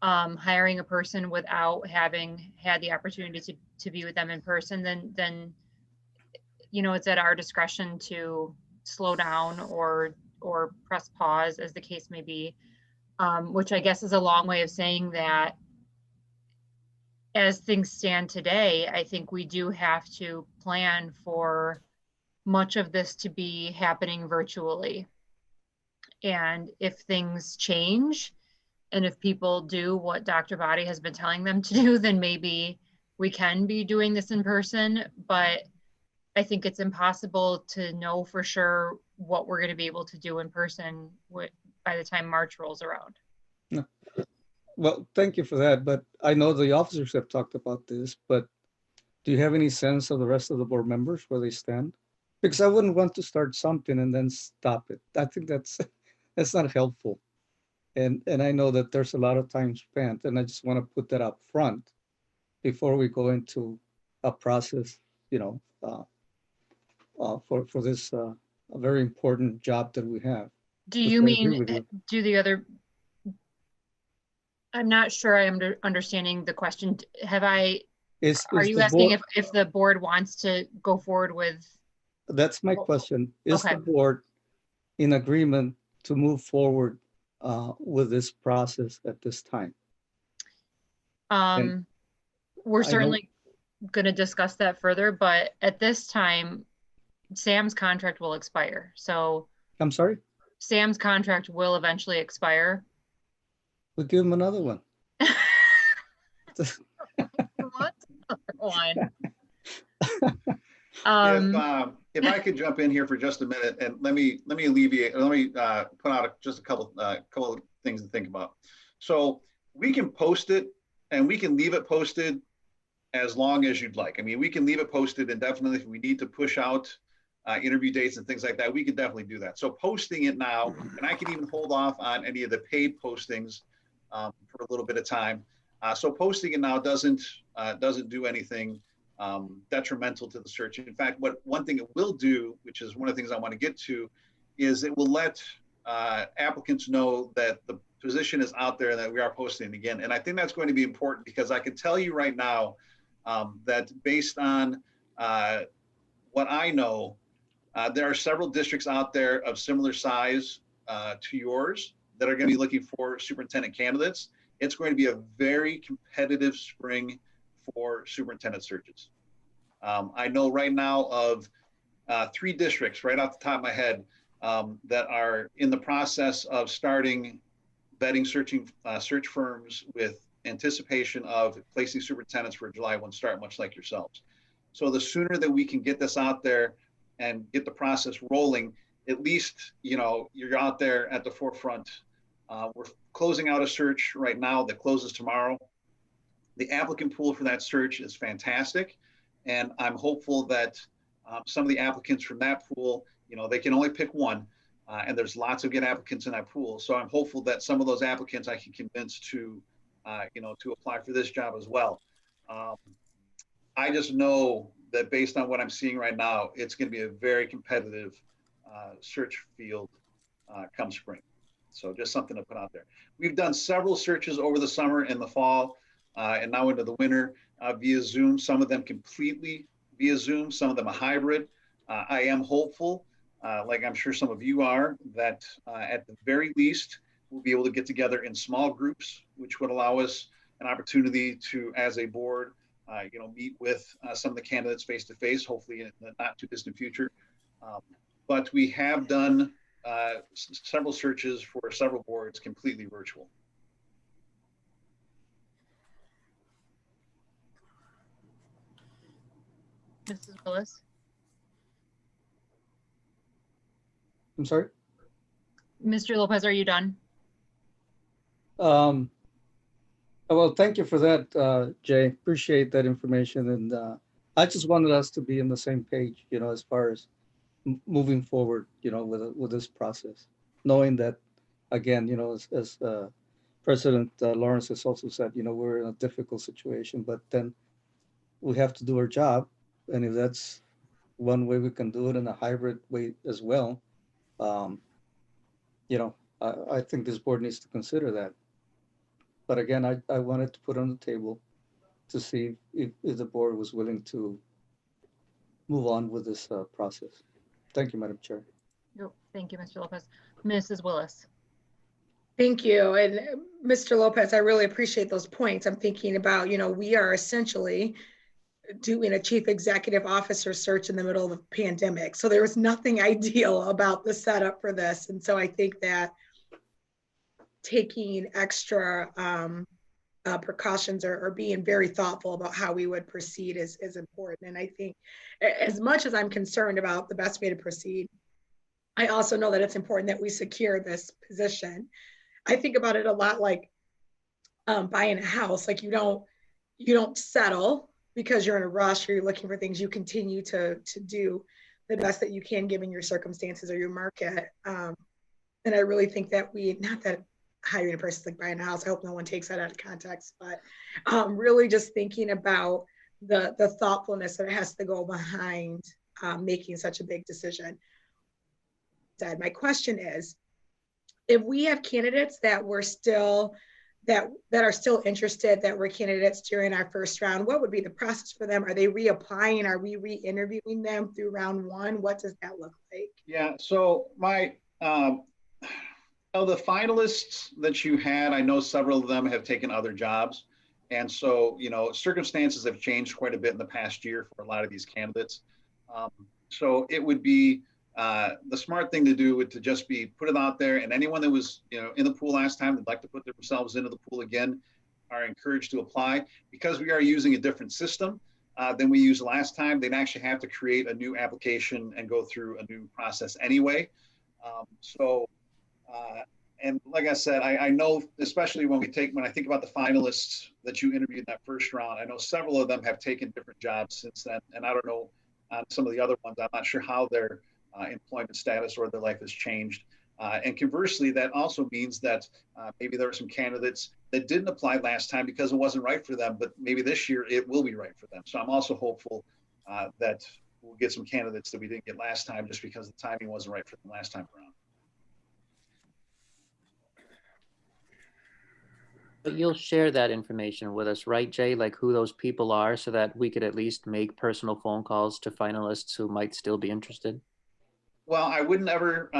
hiring a person without having had the opportunity to be with them in person, then you know, it's at our discretion to slow down or press pause, as the case may be. Which I guess is a long way of saying that as things stand today, I think we do have to plan for much of this to be happening virtually. And if things change, and if people do what Dr. Body has been telling them to do, then maybe we can be doing this in person. But I think it's impossible to know for sure what we're going to be able to do in person by the time March rolls around. No. Well, thank you for that. But I know the officers have talked about this, but do you have any sense of the rest of the board members where they stand? Because I wouldn't want to start something and then stop it. I think that's not helpful. And I know that there's a lot of time spent, and I just want to put that up front before we go into a process, you know, for this a very important job that we have. Do Which you I agree mean, with you. do the other, I'm not sure I'm understanding the question. Are you the asking board- if the board wants to go forward with? That's my question. Is Okay. the board in agreement to move forward with this process at this time? We're I know- certainly going to discuss that further, but at this time, Sam's contract will expire. So I'm sorry? Sam's contract will eventually expire. We'll give him another one. What? One. If I could jump in here for just a minute and let me put out just a couple of things to think about. So we can post it and we can leave it posted as long as you'd like. I mean, we can leave it posted indefinitely if we need to push out interview dates and things like that. We could definitely do that. So posting it now, and I can even hold off on any of the paid postings for a little bit of time. So posting it now doesn't do anything detrimental to the search. In fact, one thing it will do, which is one of the things I want to get to, is it will let applicants know that the position is out there and that we are posting again. And I think that's going to be important because I can tell you right now that based on what I know, there are several districts out there of similar size to yours that are going to be looking for superintendent candidates. It's going to be a very competitive spring for superintendent searches. I know right now of 3 districts right off the top of my head that are in the process of starting vetting search firms with anticipation of placing superintendents for a July 1 start, much like yourselves. So the sooner that we can get this out there and get the process rolling, at least, you know, you're out there at the forefront. We're closing out a search right now that closes tomorrow. The applicant pool for that search is fantastic. And I'm hopeful that some of the applicants from that pool, you know, they can only pick one. And there's lots of good applicants in that pool. So I'm hopeful that some of those applicants I can convince to, you know, to apply for this job as well. I just know that based on what I'm seeing right now, it's going to be a very competitive search field come spring. So just something to put out there. We've done several searches over the summer and the fall and now into the winter via Zoom, some of them completely via Zoom, some of them a hybrid. I am hopeful, like I'm sure some of you are, that at the very least, we'll be able to get together in small groups, which would allow us an opportunity to, as a board, you know, meet with some of the candidates face to face, hopefully in the not too distant future. But we have done several searches for several boards completely virtual. Mrs. Willis? I'm sorry? Mr. Lopez, are you done? Well, thank you for that, Jay. Appreciate that information. And I just wanted us to be on the same page, you know, as far as moving forward, you know, with this process, knowing that, again, you know, as President Lawrence has also said, you know, we're in a difficult situation, but then we have to do our job. And if that's one way we can do it in a hybrid way as well, you know, I think this board needs to consider that. But again, I wanted to put on the table to see if the board was willing to move on with this process. Thank you, Madam Chair. Yep, thank you, Mr. Lopez. Mrs. Willis. Thank you. And Mr. Lopez, I really appreciate those points. I'm thinking about, we are essentially doing a chief executive officer search in the middle of a pandemic. So there was nothing ideal about the setup for this. And so I think that taking extra precautions or being very thoughtful about how we would proceed is important. And I think as much as I'm concerned about the best way to proceed, I also know that it's important that we secure this position. I think about it a lot like buying a house. Like you don't settle because you're in a rush or you're looking for things. You continue to do the best that you can given your circumstances or your market. And I really think that not that hiring a person is like buying a house. I hope no one takes that out of context, but really just thinking about the thoughtfulness that has to go behind making such a big decision. My question is, if we have candidates that were still that are still interested, that were candidates during our first round, what would be the process for them? Are they reapplying? Are we re-interviewing them through round one? What does that look like? Yeah, so of the finalists that you had, I know several of them have taken other jobs. And so, circumstances have changed quite a bit in the past year for a lot of these candidates. So it would be the smart thing to do would to just be put it out there, and anyone that was in the pool last time that'd like to put themselves into the pool again are encouraged to apply. Because we are using a different system than we used last time, they'd actually have to create a new application and go through a new process anyway. And like I said, I know, especially when I think about the finalists that you interviewed in that first round, I know several of them have taken different jobs since then. And I don't know on some of the other ones, I'm not sure how their employment status or their life has changed. And conversely, that also means that maybe there are some candidates that didn't apply last time because it wasn't right for them, but maybe this year it will be right for them. So I'm also hopeful that we'll get some candidates that we didn't get last time just because the timing wasn't right for them last time around. But you'll share that information with us, right, Jay? Like who those people are so that we could at least make personal phone calls to finalists who might still be interested? Well, I wouldn't ever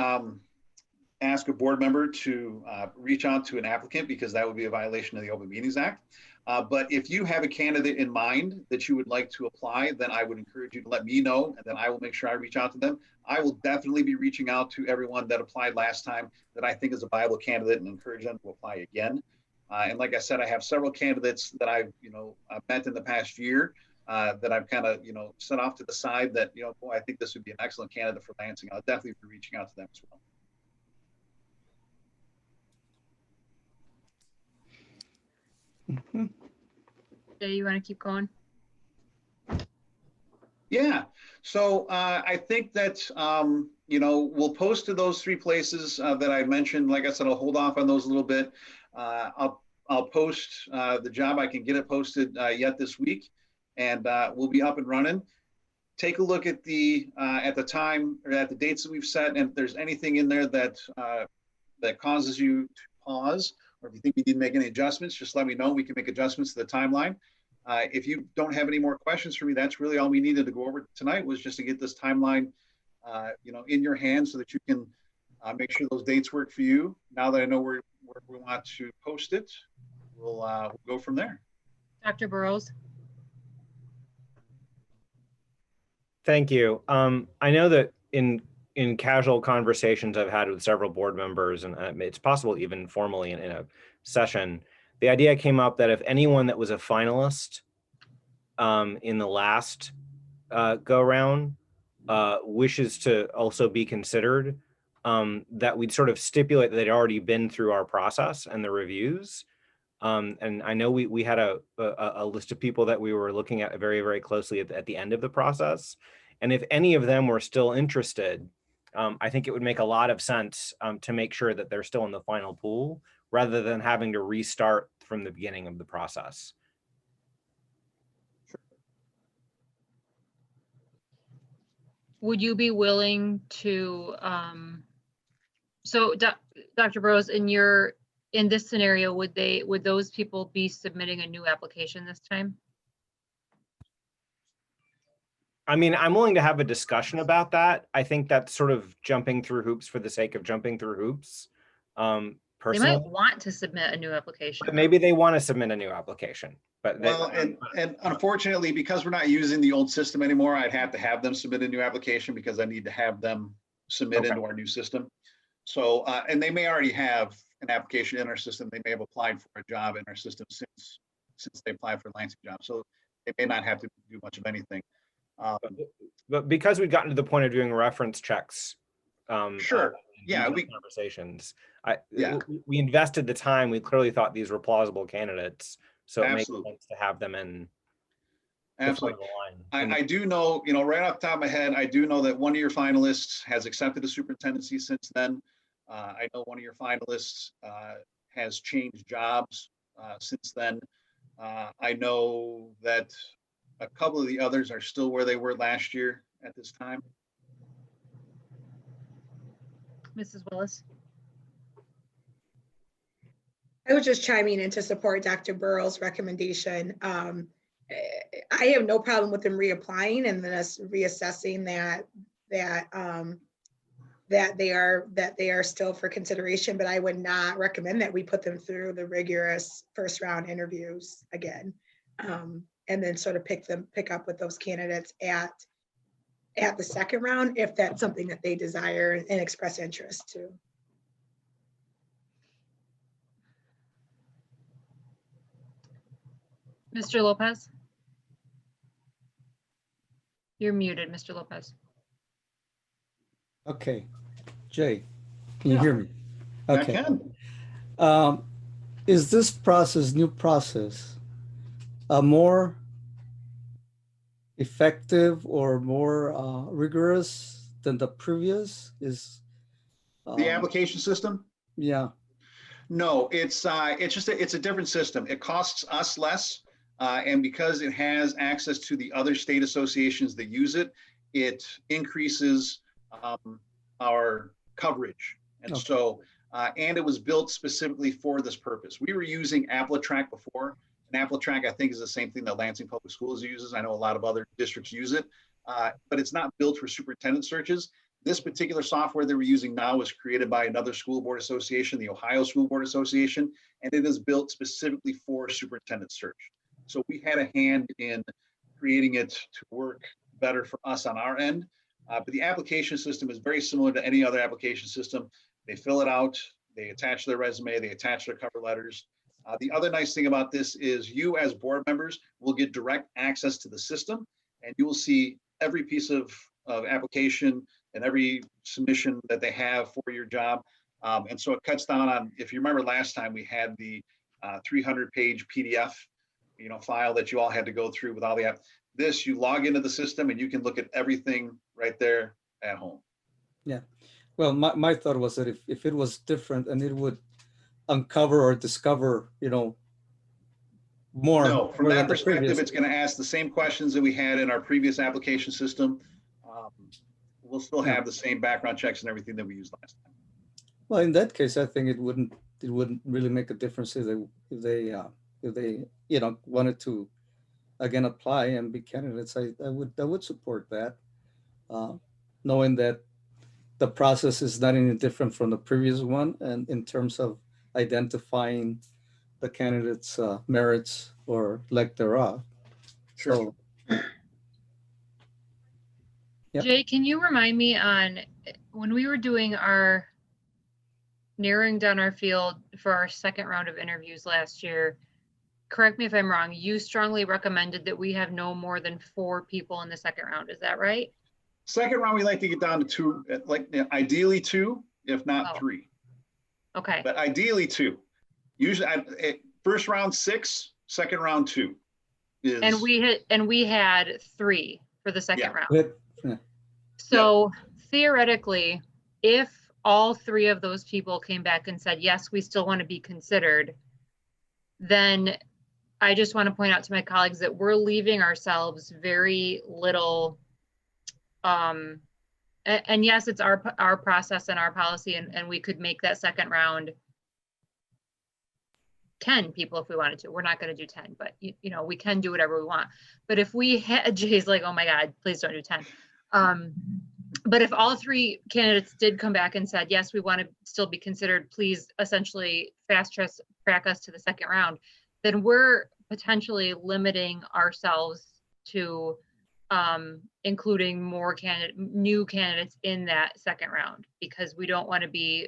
ask a board member to reach out to an applicant because that would be a violation of the Open Meetings Act. But if you have a candidate in mind that you would like to apply, then I would encourage you to let me know, and then I will make sure I reach out to them. I will definitely be reaching out to everyone that applied last time that I think is a viable candidate and encourage them to apply again. And like I said, I have several candidates that I've met in the past year that I've kind of set off to the side that boy, I think this would be an excellent candidate for Lansing. I'll definitely be reaching out to them as well. Jay, you want to keep going? Yeah. So I think that we'll post to those three places that I mentioned. Like I said, I'll hold off on those a little bit. I'll post the job. I can get it posted yet this week, and we'll be up and running. Take a look at the time or at the dates that we've set, and if there's anything in there that causes you to pause, or if you think we need to make any adjustments, just let me know. We can make adjustments to the timeline. If you don't have any more questions for me, that's really all we needed to go over tonight, was just to get this timeline in your hands so that you can make sure those dates work for you. Now that I know where we want to post it, we'll go from there. Dr. Burrows. Thank you. I know that in casual conversations I've had with several board members, and it's possible even formally in a session, the idea came up that if anyone that was a finalist in the last go round wishes to also be considered, that we'd sort of stipulate that they'd already been through our process and the reviews. And I know we had a list of people that we were looking at very, very closely at the end of the process. And if any of them were still interested, I think it would make a lot of sense to make sure that they're still in the final pool rather than having to restart from the beginning of the process. Would you be willing to, so Dr. Burrows, in this scenario, would those people be submitting a new application this time? I mean, I'm willing to have a discussion about that. I think that's sort of jumping through hoops for the sake of jumping through hoops. They Personally, might want to submit a new application. but maybe they want to submit a new application, but Well, and unfortunately, because we're not using the old system anymore, I'd have to have them submit a new application because I need to have them submit Okay. into our new system. So, and they may already have an application in our system. They may have applied for a job in our system since they applied for a Lansing job. So they may not have to do much of anything. but because we've gotten to the point of doing reference checks, Sure. Yeah, we conversations. Yeah. We invested the time. We clearly thought these were plausible candidates, so it makes Absolutely. sense to have them in. Absolutely. I do know, right off the top of my head, I do know that one of your finalists has accepted a superintendency since then. I know one of your finalists has changed jobs since then. I know that a couple of the others are still where they were last year at this time. Mrs. Willis? I was just chiming in to support Dr. Burrow's recommendation. I have no problem with them reapplying and then us reassessing that they are still for consideration, but I would not recommend that we put them through the rigorous first round interviews again. And then sort of pick up with those candidates at the second round, if that's something that they desire and express interest to. Mr. Lopez? You're muted, Mr. Lopez. Okay, Jay, can you hear me? I Okay. can. Is this new process, more effective or more rigorous than the previous? The application system? Yeah. No, it's a different system. It costs us less. And because it has access to the other state associations that use it, it increases our coverage. And Okay. so, and it was built specifically for this purpose. We were using AppleTrack before, and AppleTrack, I think, is the same thing that Lansing Public Schools uses. I know a lot of other districts use it, but it's not built for superintendent searches. This particular software that we're using now was created by another school board association, the Ohio School Board Association, and it is built specifically for superintendent search. So we had a hand in creating it to work better for us on our end. But the application system is very similar to any other application system. They fill it out, they attach their resume, they attach their cover letters. The other nice thing about this is you as board members will get direct access to the system, and you will see every piece of application and every submission that they have for your job. And so it cuts down on, if you remember last time, we had the 300-page PDF file that you all had to go through with all the app. This, you log into the system and you can look at everything right there at home. Yeah. Well, my thought was that if it was different and it would uncover or discover, more. No, from more that than the perspective, previous. it's going to ask the same questions that we had in our previous application system. We'll still have the same background checks and everything that we used last time. Well, in that case, I think it wouldn't really make a difference if they wanted to again apply and be candidates. I would support that, knowing that the process is not any different from the previous one, and in terms of identifying the candidates' merits or lack thereof. Sure. So, yep. Jay, can you remind me on when we were doing our narrowing down our field for our second round of interviews last year, correct me if I'm wrong, you strongly recommended that we have no more than 4 people in the second round. Is that right? Second round, we like to get down to 2, ideally 2, if not 3. Okay. But ideally 2. Usually, first round 6, second round 2. And we had 3 for the second round. Yeah. So theoretically, if all 3 of those people came back and said, yes, we still want to be considered, then I just want to point out to my colleagues that we're leaving ourselves very little, and yes, it's our process and our policy, and we could make that second round 10 people if we wanted to. We're not going to do 10, but you know, we can do whatever we want. But if we had, Jay's like, oh my God, please don't do 10. But if all 3 candidates did come back and said, yes, we want to still be considered, please essentially fast track us to the second round, then we're potentially limiting ourselves to including more new candidates in that second round, because we don't want to be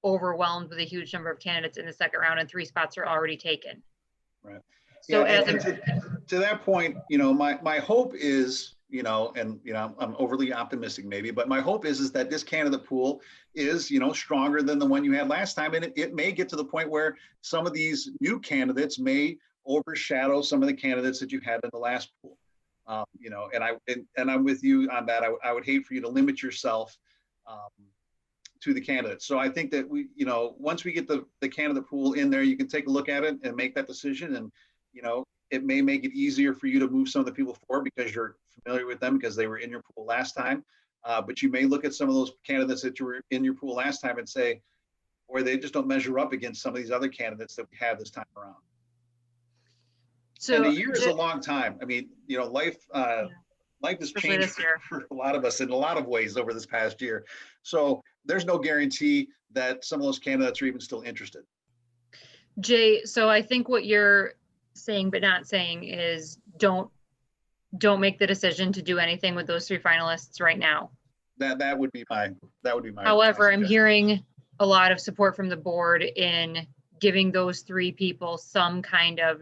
overwhelmed with a huge number of candidates in the second round and 3 spots are already taken. Right. So yeah, and to that point, you know, my hope is, you know, and you know, I'm overly optimistic maybe, but my hope is that this candidate pool is, you know, stronger than the one you had last time, and it may get to the point where some of these new candidates may overshadow some of the candidates that you had in the last pool. You know, and I'm with you on that. I would hate for you to limit yourself to the candidates. So I think that we, you know, once we get the candidate pool in there, you can take a look at it and make that decision. And, you know, it may make it easier for you to move some of the people forward because you're familiar with them because they were in your pool last time. But you may look at some of those candidates that you were in your pool last time and say, or they just don't measure up against some of these other candidates that we have this time around. So, and a year is a long time. I mean, you know, life has changed for a lot of us in a lot of ways over this past year. So there's no guarantee that some of those candidates are even still interested. Jay, so I think what you're saying but not saying is don't make the decision to do anything with those 3 finalists right now. That would be my However, I'm hearing a lot of support from the board in giving those 3 people some kind of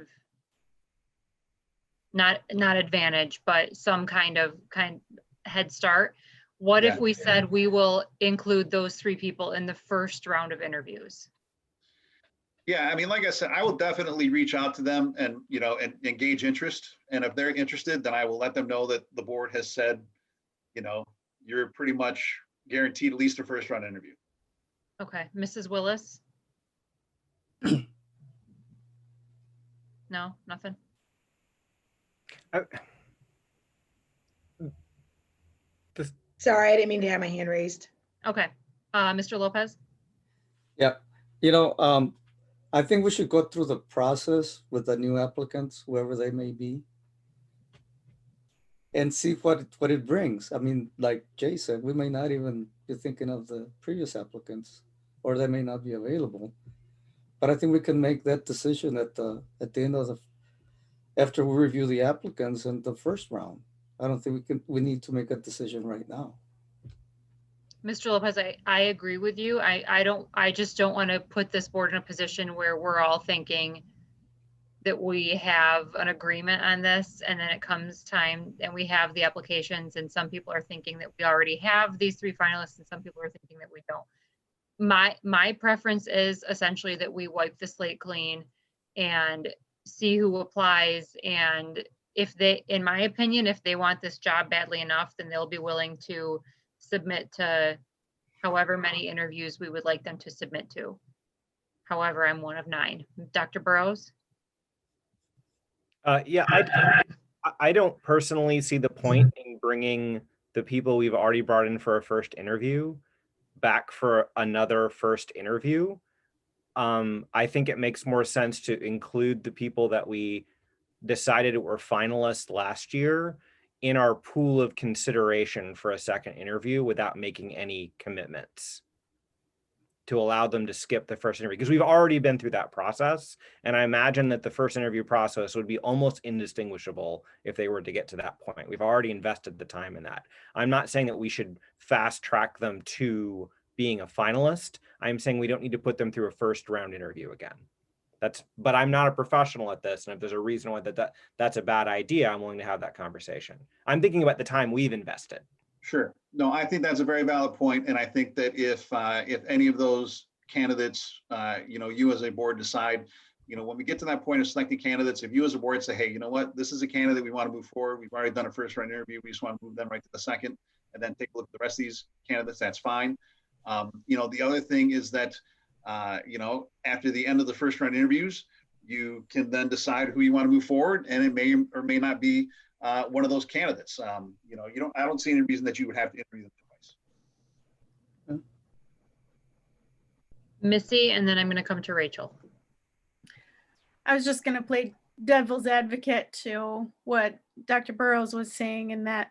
not advantage, but some kind of head start. What if we said we will include those 3 people in the first round of interviews? Yeah, I mean, like I said, I will definitely reach out to them and, you know, and engage interest. And if they're interested, then I will let them know that the board has said, you know, you're pretty much guaranteed at least a first round interview. Okay, Mrs. Willis? No, nothing? Sorry, I didn't mean to have my hand raised. Okay, Mr. Lopez? Yeah, you know, I think we should go through the process with the new applicants, whoever they may be, and see what it brings. I mean, like Jay said, we may not even be thinking of the previous applicants, or they may not be available. But I think we can make that decision at the end of after we review the applicants in the first round. I don't think we need to make a decision right now. Mr. Lopez, I agree with you. I just don't want to put this board in a position where we're all thinking that we have an agreement on this, and then it comes time and we have the applications and some people are thinking that we already have these 3 finalists and some people are thinking that we don't. My preference is essentially that we wipe the slate clean and see who applies, and if they, in my opinion, if they want this job badly enough, then they'll be willing to submit to however many interviews we would like them to submit to. However, I'm one of 9. Dr. Burrows? Yeah, I don't personally see the point in bringing the people we've already brought in for a first interview back for another first interview. I think it makes more sense to include the people that we decided were finalists last year in our pool of consideration for a second interview without making any commitments, to allow them to skip the first interview, because we've already been through that process. And I imagine that the first interview process would be almost indistinguishable if they were to get to that point. We've already invested the time in that. I'm not saying that we should fast track them to being a finalist. I'm saying we don't need to put them through a first round interview again. But I'm not a professional at this. And if there's a reason why that's a bad idea, I'm willing to have that conversation. I'm thinking about the time we've invested. Sure. No, I think that's a very valid point. And I think that if any of those candidates, you know, you as a board decide, you know, when we get to that point of selecting candidates, if you as a board say, hey, you know what, this is a candidate we want to move forward. We've already done a first round interview. We just want to move them right to the second and then take a look at the rest of these candidates. That's fine. You know, the other thing is that, you know, after the end of the first round interviews, you can then decide who you want to move forward, and it may or may not be one of those candidates. You know, I don't see any reason that you would have to interview them twice. Missy, and then I'm going to come to Rachel. I was just gonna play devil's advocate to what Dr. Burrows was saying, in that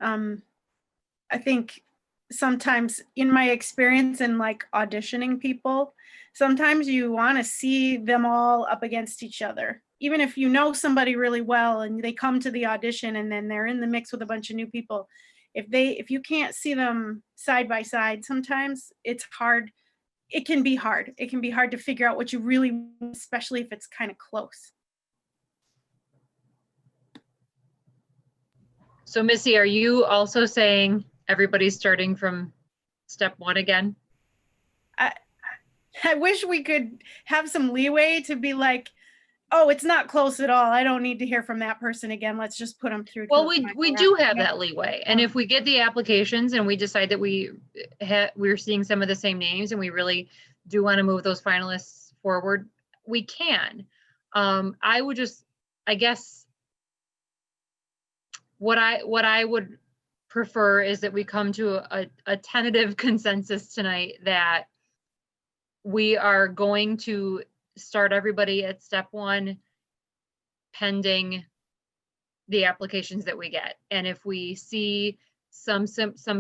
I think sometimes in my experience in like auditioning people, sometimes you want to see them all up against each other. Even if you know somebody really well and they come to the audition and then they're in the mix with a bunch of new people, if you can't see them side by side, sometimes it's hard. It can be hard. It can be hard to figure out what you really want, especially if it's kind of close. So Missy, are you also saying everybody's starting from step one again? I wish we could have some leeway to be like, oh, it's not close at all. I don't need to hear from that person again. Let's just put them through. Well, we do have that leeway. And if we get the applications and we decide that we're seeing some of the same names and we really do want to move those finalists forward, we can. I guess what I would prefer is that we come to a tentative consensus tonight that we are going to start everybody at step one pending the applications that we get. And if we see some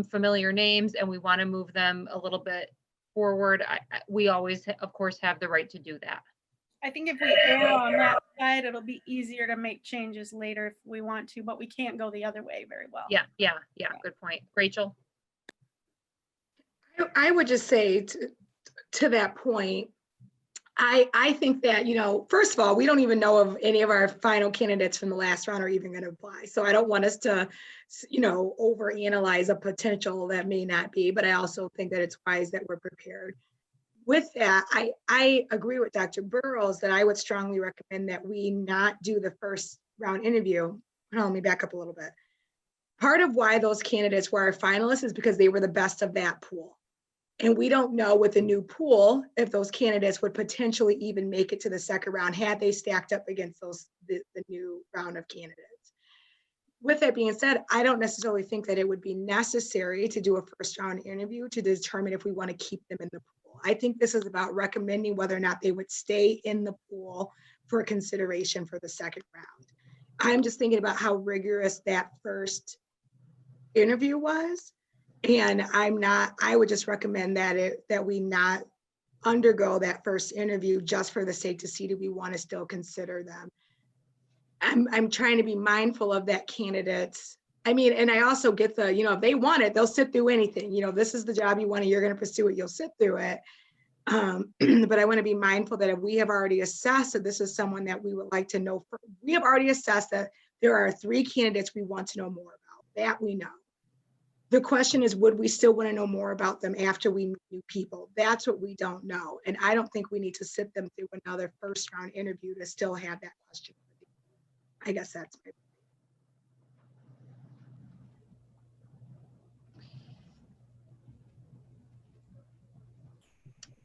familiar names and we want to move them a little bit forward, we always, of course, have the right to do that. I think if we err on that side, it'll be easier to make changes later if we want to, but we can't go the other way very well. Yeah. Good point. Rachel? I would just say to that point, I think that, first of all, we don't even know if any of our final candidates from the last round are even going to apply. So I don't want us to, overanalyze a potential that may not be, but I also think that it's wise that we're prepared. With that, I agree with Dr. Burrows that I would strongly recommend that we not do the first round interview. Let me back up a little bit. Part of why those candidates were our finalists is because they were the best of that pool. And we don't know with the new pool if those candidates would potentially even make it to the second round had they stacked up against the new round of candidates. With that being said, I don't necessarily think that it would be necessary to do a first round interview to determine if we want to keep them in the pool. I think this is about recommending whether or not they would stay in the pool for consideration for the second round. I'm just thinking about how rigorous that first interview was. And I would just recommend that we not undergo that first interview just for the sake to see, do we want to still consider them? I'm trying to be mindful of that candidates. I mean, and I also get the, if they want it, they'll sit through anything. This is the job you want, you're going to pursue it, you'll sit through it. But I want to be mindful that if we have already assessed that this is someone that we would like to know, we have already assessed that there are 3 candidates we want to know more about. That we know. The question is, would we still want to know more about them after we meet new people? That's what we don't know. And I don't think we need to sit them through another first round interview to still have that question. I guess that's my.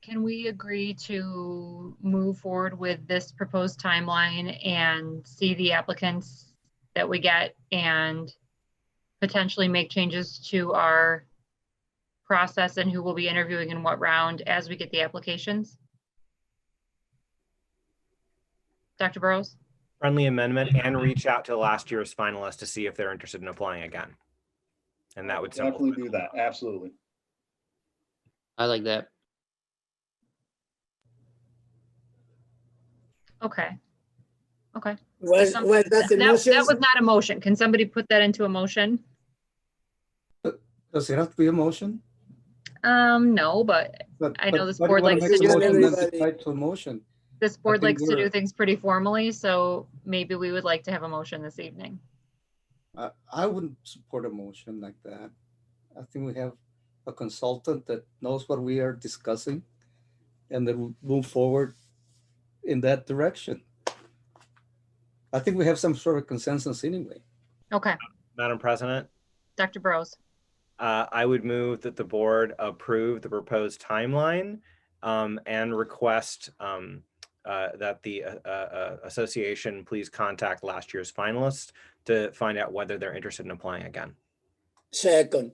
Can we agree to move forward with this proposed timeline and see the applicants that we get and potentially make changes to our process and who will be interviewing in what round as we get the applications? Dr. Burrows? Friendly amendment, and reach out to last year's finalists to see if they're interested in applying again. And that would Definitely do that. Absolutely. I like that. Okay. That's a motion? That was not a motion. Can somebody put that into a motion? Does it have to be a motion? No, but I know this board likes to do a motion. This board likes to do things pretty formally, so maybe we would like to have a motion this evening. I wouldn't support a motion like that. I think we have a consultant that knows what we are discussing and then we'll move forward in that direction. I think we have some sort of consensus anyway. Okay. Madam President? Dr. Burrows? I would move that the board approve the proposed timeline and request that the association please contact last year's finalists to find out whether they're interested in applying again. Second.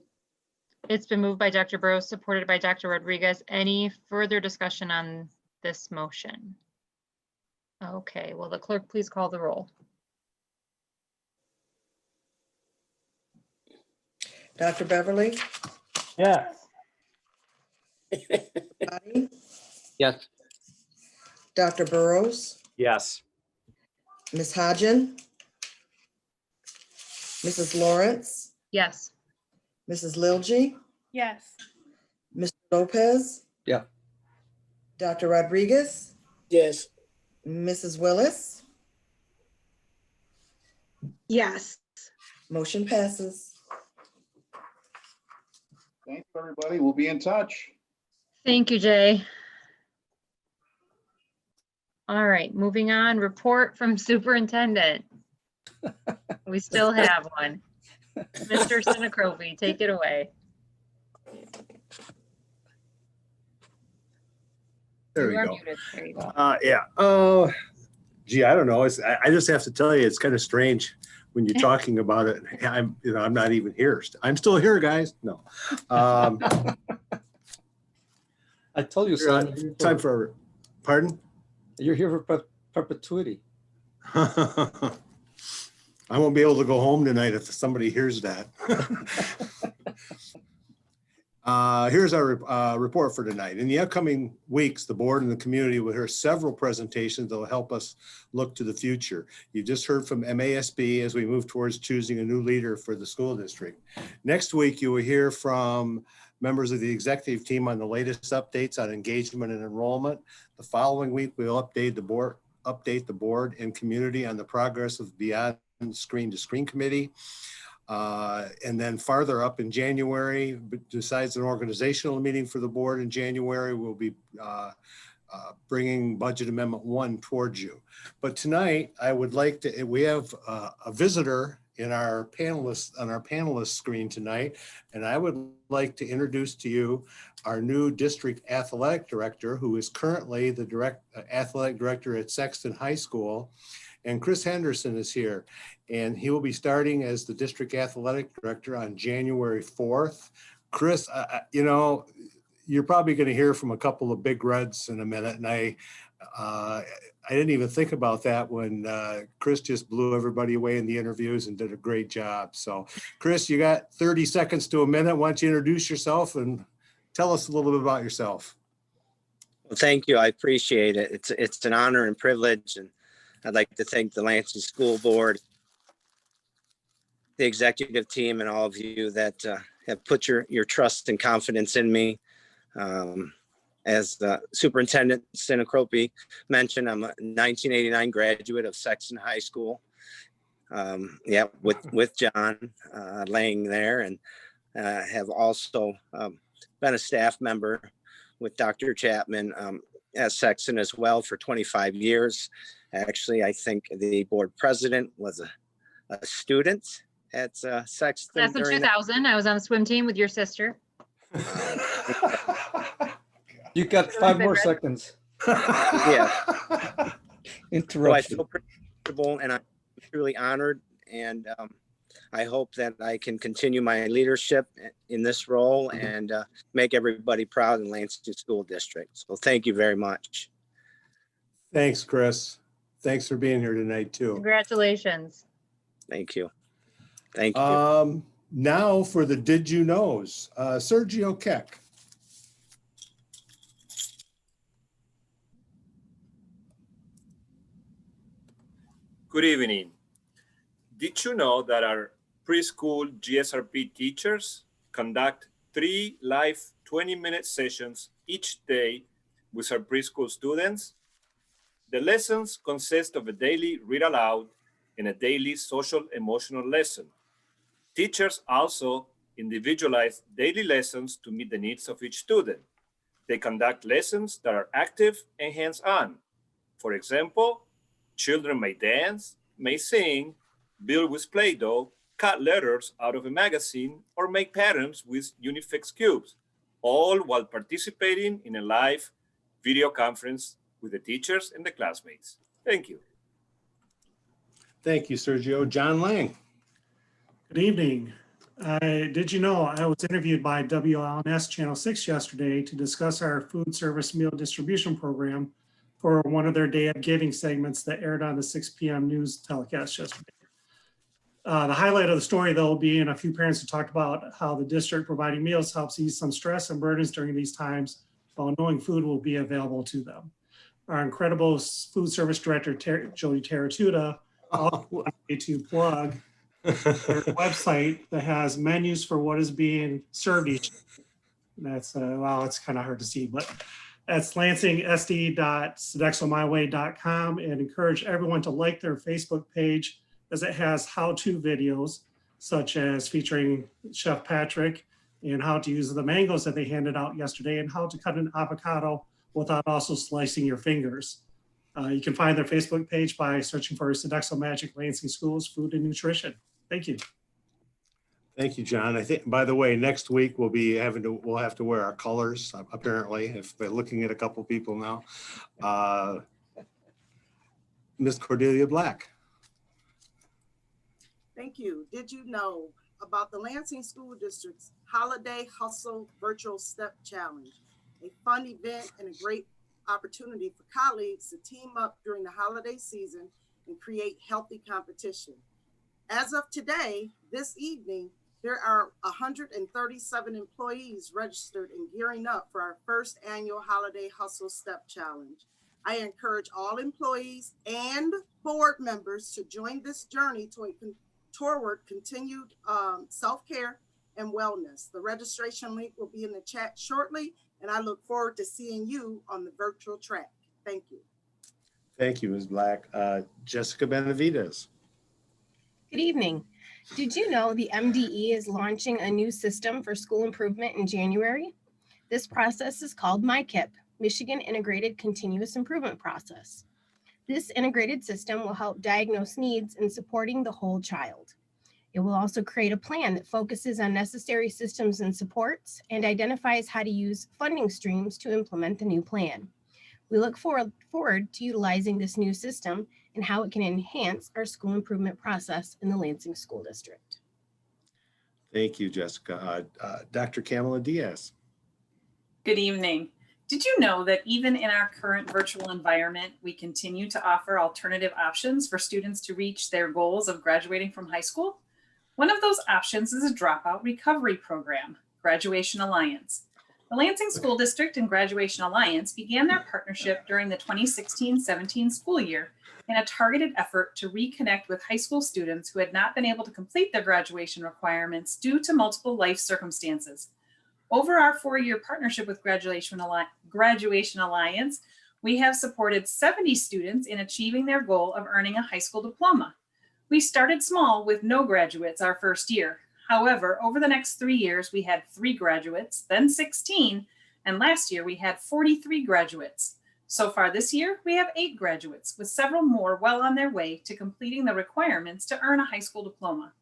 It's been moved by Dr. Burrows, supported by Dr. Rodriguez. Any further discussion on this motion? Okay, will the clerk please call the roll? Dr. Beverly? Yes. Bonnie? Yes. Dr. Burrows? Yes. Ms. Hodgen? Mrs. Lawrence? Yes. Mrs. Lilji? Yes. Mr. Lopez? Yeah. Dr. Rodriguez? Yes. Mrs. Willis? Yes. Motion passes. Thank you, everybody. We'll be in touch. Thank you, Jay. All right, moving on, report from superintendent. We still have one. Mr. Sinacrovi, take it away. There You we are go. muted. There you go. Yeah. Gee, I don't know. I just have to tell you, it's kind of strange when you're talking about it. I'm not even here. I'm still here, guys. No. I told you, son. Time for, pardon? You're here for perpetuity. I won't be able to go home tonight if somebody hears that. Here's our report for tonight. In the upcoming weeks, the board and the community will hear several presentations that will help us look to the future. You just heard from MASB as we move towards choosing a new leader for the school district. Next week, you will hear from members of the executive team on the latest updates on engagement and enrollment. The following week, we'll update the board and community on the progress of Beyond Screen to Screen Committee. And then farther up in January, besides an organizational meeting for the board in January, we'll be bringing Budget Amendment 1 towards you. But tonight, I would like to, we have a visitor in our panelist screen tonight, and I would like to introduce to you our new district athletic director, who is currently the athletic director at Sexton High School. And Chris Henderson is here, and he will be starting as the district athletic director on January 4th. Chris, you're probably going to hear from a couple of big reds in a minute, and I didn't even think about that when Chris just blew everybody away in the interviews and did a great job. So, Chris, you got 30 seconds to a minute. Why don't you introduce yourself and tell us a little bit about yourself? Well, thank you. I appreciate it. It's an honor and privilege, and I'd like to thank the Lansing School Board, the executive team, and all of you that have put your trust and confidence in me. As the Superintendent Sinacrovi mentioned, I'm a 1989 graduate of Sexton High School. With John laying there, and have also been a staff member with Dr. Chapman at Sexton as well for 25 years. Actually, I think the board president was a student at Sexton. That's in 2000. I was on the swim team with your sister. You got 5 more seconds. Yeah. Interruption. So I feel pretty comfortable, and I'm truly honored, and I hope that I can continue my leadership in this role and make everybody proud in Lansing School District. So thank you very much. Thanks, Chris. Thanks for being here tonight, too. Congratulations. Thank you. Thank you. Now for the Did You Knows, Sergio Keck. Good evening. Did you know that our preschool GSRP teachers conduct 3 live 20-minute sessions each day with our preschool students? The lessons consist of a daily read aloud and a daily social emotional lesson. Teachers also individualize daily lessons to meet the needs of each student. They conduct lessons that are active and hands-on. For example, children may dance, may sing, build with Play-Doh, cut letters out of a magazine, or make patterns with Unifix cubes, all while participating in a live video conference with the teachers and the classmates. Thank you. Thank you, Sergio. John Lang. Good evening. Did you know I was interviewed by WLNS Channel 6 yesterday to discuss our food service meal distribution program for one of their Day of Giving segments that aired on the 6 p.m. news telecast yesterday. The highlight of the story, though, being a few parents who talked about how the district providing meals helps ease some stress and burdens during these times, while knowing food will be available to them. Our incredible food service director, Jody Taratuta, also wanted to plug their website that has menus for what is being served each. That's, well, it's kind of hard to see, but that's lancingsd.sodexomyway.com, and encourage everyone to like their Facebook page, as it has how-to videos, such as featuring Chef Patrick and how to use the mangoes that they handed out yesterday and how to cut an avocado without also slicing your fingers. You can find their Facebook page by searching for Sodexo Magic Lansing Schools Food and Nutrition. Thank you. Thank you, John. I think, by the way, next week we'll have to wear our colors, apparently, if they're looking at a couple people now. Ms. Cordelia Black. Thank you. Did you know about the Lansing School District's Holiday Hustle Virtual Step Challenge? A fun event and a great opportunity for colleagues to team up during the holiday season and create healthy competition. As of today, this evening, there are 137 employees registered and gearing up for our first annual Holiday Hustle Step Challenge. I encourage all employees and board members to join this journey toward continued self-care and wellness. The registration link will be in the chat shortly, and I look forward to seeing you on the virtual track. Thank you. Thank you, Ms. Black. Jessica Benavides. Good evening. Did you know the MDE is launching a new system for school improvement in January? This process is called MyKIP, Michigan Integrated Continuous Improvement Process. This integrated system will help diagnose needs in supporting the whole child. It will also create a plan that focuses on necessary systems and supports and identifies how to use funding streams to implement the new plan. We look forward to utilizing this new system and how it can enhance our school improvement process in the Lansing School District. Thank you, Jessica. Dr. Kamala Diaz. Good evening. Did you know that even in our current virtual environment, we continue to offer alternative options for students to reach their goals of graduating from high school? One of those options is a dropout recovery program, Graduation Alliance. The Lansing School District and Graduation Alliance began their partnership during the 2016-17 school year in a targeted effort to reconnect with high school students who had not been able to complete their graduation requirements due to multiple life circumstances. Over our 4-year partnership with Graduation Alliance, we have supported 70 students in achieving their goal of earning a high school diploma. We started small with no graduates our first year. However, over the next 3 years, we had 3 graduates, then 16, and last year we had 43 graduates. So far this year, we have 8 graduates, with several more well on their way to completing the requirements to earn a high school diploma.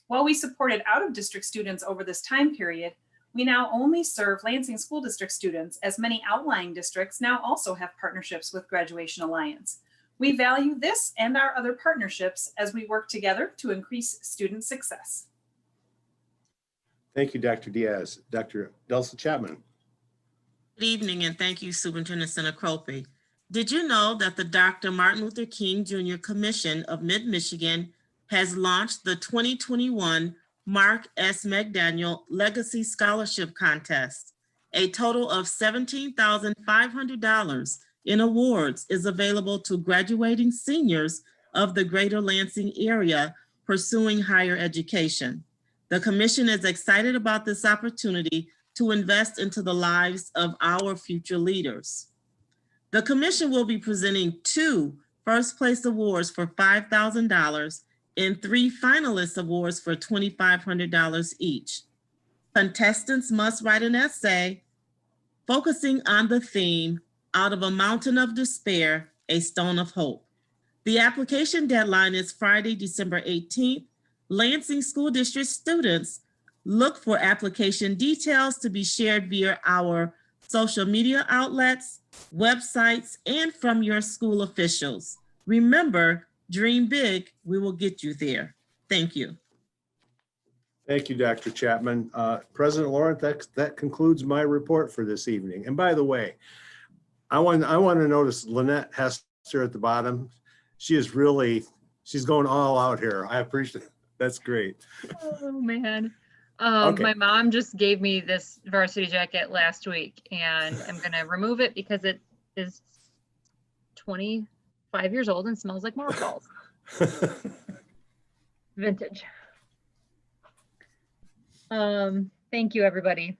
While we supported out-of-district students over this time period, we now only serve Lansing School District students, as many outlying districts now also have partnerships with Graduation Alliance. We value this and our other partnerships as we work together to increase student success. Thank you, Dr. Diaz. Dr. Delsa Chapman. Good evening, and thank you, Superintendent Senator Cropey. Did you know that the Dr. Martin Luther King Jr. Commission of Mid-Michigan has launched the 2021 Mark S. McDaniel Legacy Scholarship Contest? A total of $17,500 in awards is available to graduating seniors of the greater Lansing area pursuing higher education. The commission is excited about this opportunity to invest into the lives of our future leaders. The commission will be presenting 2 first place awards for $5,000 and 3 finalist awards for $2,500 each. Contestants must write an essay focusing on the theme, "Out of a Mountain of Despair, a Stone of Hope." The application deadline is Friday, December 18th. Lansing School District students, look for application details to be shared via our social media outlets, websites, and from your school officials. Remember, dream big, we will get you there. Thank you. Thank you, Dr. Chapman. President Laurent, that concludes my report for this evening. And by the way, I want to notice Lynette Hester at the bottom. She's going all out here. I appreciate it. That's great. Oh, man. Okay. My mom just gave me this varsity jacket last week, and I'm gonna remove it because it is 25 years old and smells like mothballs. Vintage. Thank you, everybody.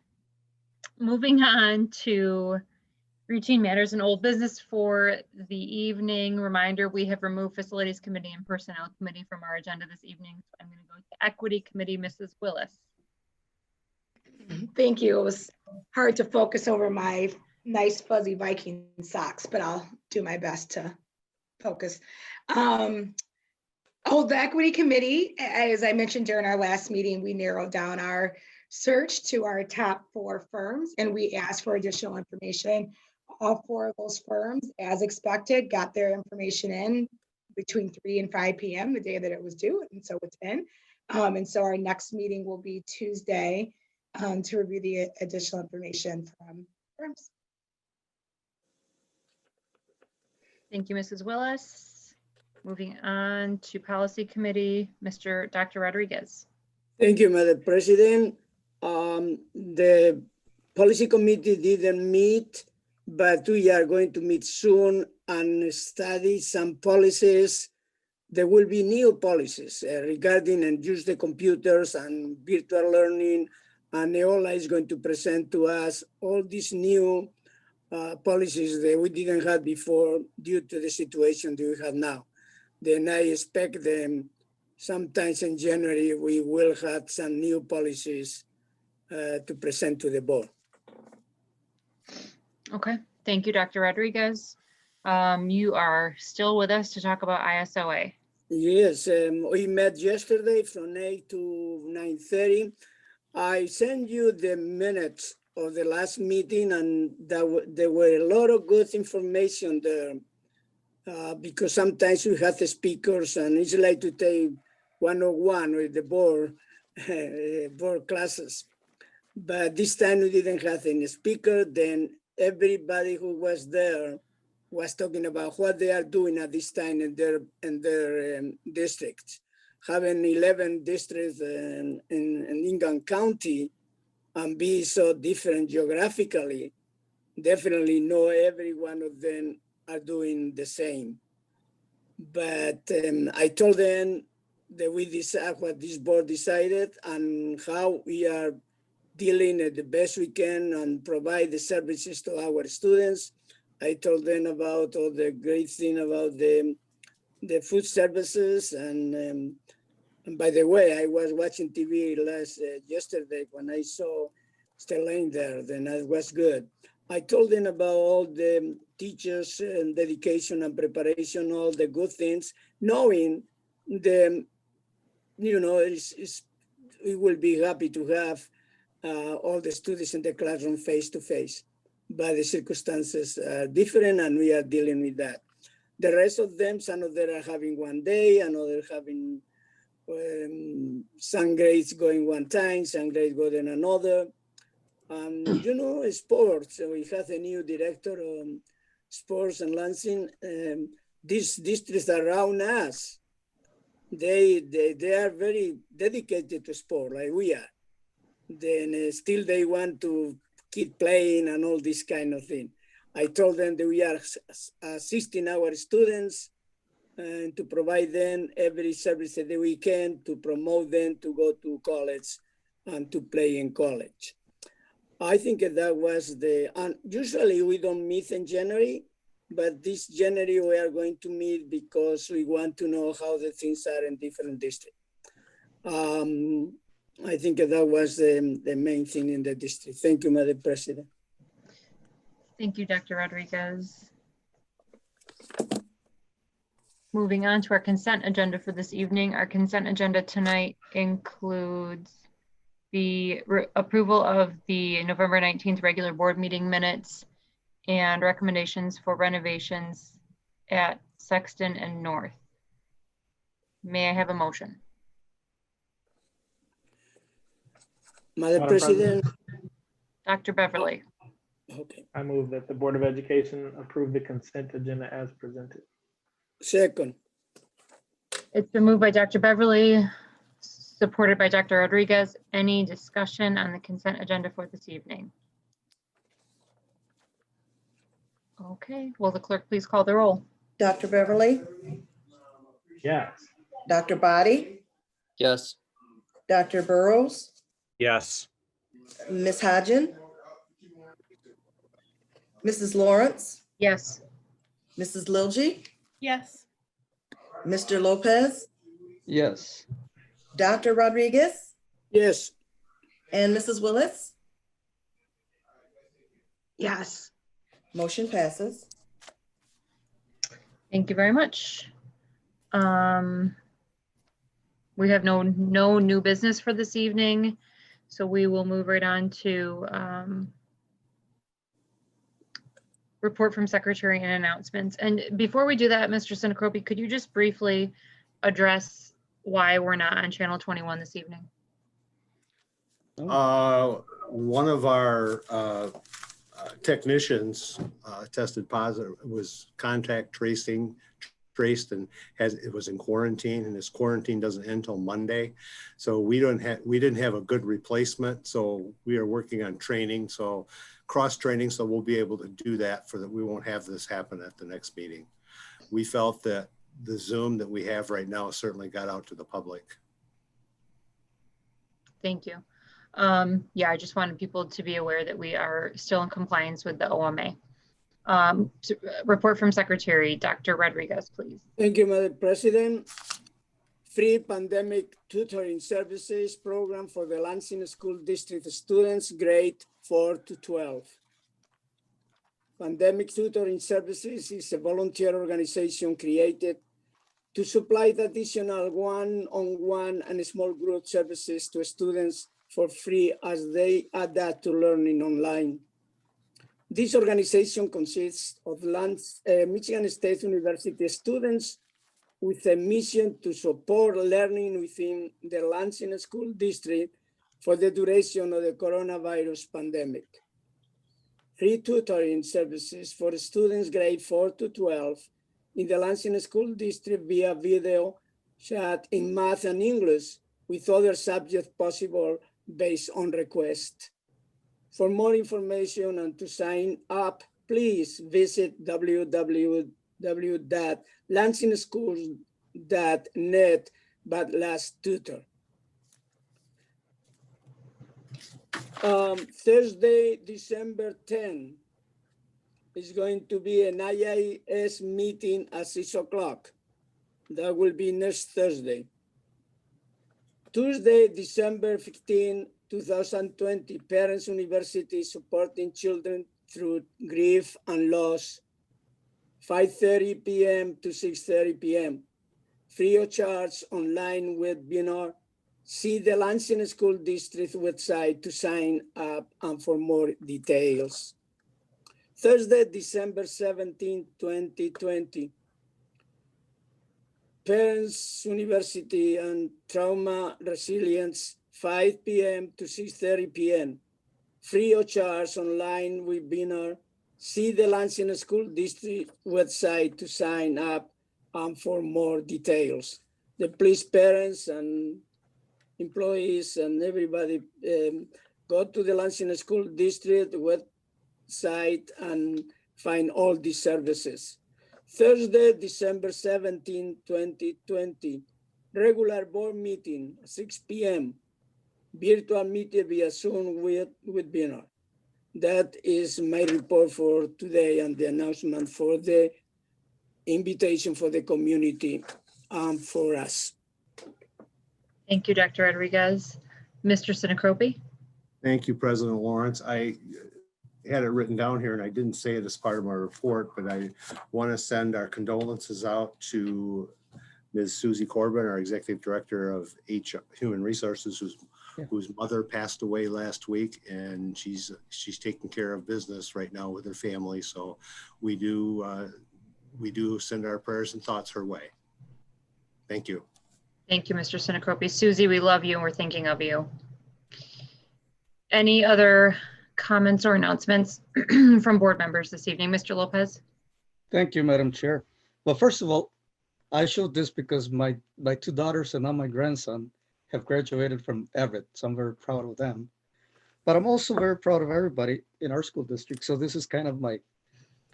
Moving on to routine matters and old business for the evening. Reminder, we have removed Facilities Committee and Personnel Committee from our agenda this evening. So I'm going to go to Equity Committee, Mrs. Willis. Thank you. It was hard to focus over my nice fuzzy Viking socks, but I'll do my best to focus. The Equity Committee, as I mentioned during our last meeting, we narrowed down our search to our top 4 firms, and we asked for additional information. All 4 of those firms, as expected, got their information in between 3 and 5 p.m. the day that it was due, and so it's in. And so our next meeting will be Tuesday to review the additional information from firms. Thank you, Mrs. Willis. Moving on to Policy Committee, Dr. Rodriguez. Thank you, Madam President. The Policy Committee didn't meet, but we are going to meet soon and study some policies. There will be new policies regarding and use the computers and virtual learning, and Neola is going to present to us all these new policies that we didn't have before due to the situation that we have now. Then I expect them sometimes in January, we will have some new policies to present to the board. Okay, thank you, Dr. Rodriguez. You are still with us to talk about ISOA. Yes, we met yesterday from 8 to 9:30. I sent you the minutes of the last meeting, and there were a lot of good information there because sometimes we have the speakers and it's like to take 101 with the board classes. But this time we didn't have any speaker. Then everybody who was there was talking about what they are doing at this time in their districts. Having 11 districts in Ingham County and be so different geographically, definitely know every one of them are doing the same. But I told them that we decide what this board decided and how we are dealing the best we can and provide the services to our students. I told them about all the great thing about the food services. And by the way, I was watching TV yesterday when I saw Sterling there, then that was good. I told them about all the teachers and dedication and preparation, all the good things, knowing the, we will be happy to have all the students in the classroom face to face, but the circumstances are different and we are dealing with that. The rest of them, some of them are having one day, another having some grades going one time, some grades going another. Sports, we have a new director of sports and Lansing. These districts around us, they are very dedicated to sport like we are. Then still they want to keep playing and all this kind of thing. I told them that we are assisting our students and to provide them every service that we can to promote them to go to college and to play in college. I think that was usually we don't meet in January, but this January we are going to meet because we want to know how the things are in different districts. I think that was the main thing in the district. Thank you, Madam President. Thank you, Dr. Rodriguez. Moving on to our consent agenda for this evening. Our consent agenda tonight includes the approval of the November 19th regular board meeting minutes and recommendations for renovations at Sexton and North. May I have a motion? Madam President. Dr. Beverly. Okay. I move that the Board of Education approve the consent agenda as presented. Second. It's been moved by Dr. Beverly, supported by Dr. Rodriguez. Any discussion on the consent agenda for this evening? Okay, will the clerk please call the roll? Dr. Beverly, Yes. Dr. Body, Yes. Dr. Burrows, Yes. Ms. Hodgen, Mrs. Lawrence, Yes. Mrs. Lilji, Yes. Mr. Lopez, Yes. Dr. Rodriguez, Yes. and Mrs. Willis. Yes. Motion passes. Thank you very much. We have no new business for this evening, so we will move right on to report from secretary and announcements. And before we do that, Mr. Sinacropi, could you just briefly address why we're not on channel 21 this evening? One of our technicians tested positive, was contact traced and it was in quarantine, and his quarantine doesn't end till Monday. So we didn't have a good replacement. So we are working on training, so cross training. So we'll be able to do that that we won't have this happen at the next meeting. We felt that the Zoom that we have right now certainly got out to the public. Thank you. Yeah, I just wanted people to be aware that we are still in compliance with the OMA. Report from Secretary, Dr. Rodriguez, please. Thank you, Madam President. Free pandemic tutoring services program for the Lansing School District students, grade 4 to 12. Pandemic tutoring services is a volunteer organization created to supply the additional one-on-one and small group services to students for free as they adapt to learning online. This organization consists of Michigan State University students with a mission to support learning within the Lansing School District for the duration of the coronavirus pandemic. Free tutoring services for students grade 4 to 12 in the Lansing School District via video chat in math and English with other subjects possible based on request. For more information and to sign up, please visit www.lansingschools.net/tutor. Thursday, December 10, is going to be an IIS meeting at 6 o'clock. That will be next Thursday. Tuesday, December 15, 2020, Parents University supporting children through grief and loss, 5:30 p.m. to 6:30 p.m. Free of charge online webinar. See the Lansing School District website to sign up and for more details. Thursday, December 17, 2020. Parents University and Trauma Resilience, 5 p.m. to 6:30 p.m. Free of charge online webinar. See the Lansing School District website to sign up and for more details. Please, parents and employees and everybody, go to the Lansing School District website and find all these services. Thursday, December 17, 2020, regular board meeting, 6 p.m. Virtual meeting via Zoom with webinar. That is my report for today and the announcement for the invitation for the community and for us. Thank you, Dr. Rodriguez. Mr. Sinacropi? Thank you, President Lawrence. I had it written down here and I didn't say it as part of my report, but I want to send our condolences out to Ms. Susie Corbin, our Executive Director of Human Resources, whose mother passed away last week, and she's taking care of business right now with her family. So we do send our prayers and thoughts her way. Thank you. Thank you, Mr. Sinacropi. Susie, we love you and we're thinking of you. Any other comments or announcements from board members this evening. Mr. Lopez? Thank you, Madam Chair. Well, first of all, I showed this because my two daughters and now my grandson have graduated from Everett, so I'm very proud of them. But I'm also very proud of everybody in our school district. So this is kind of my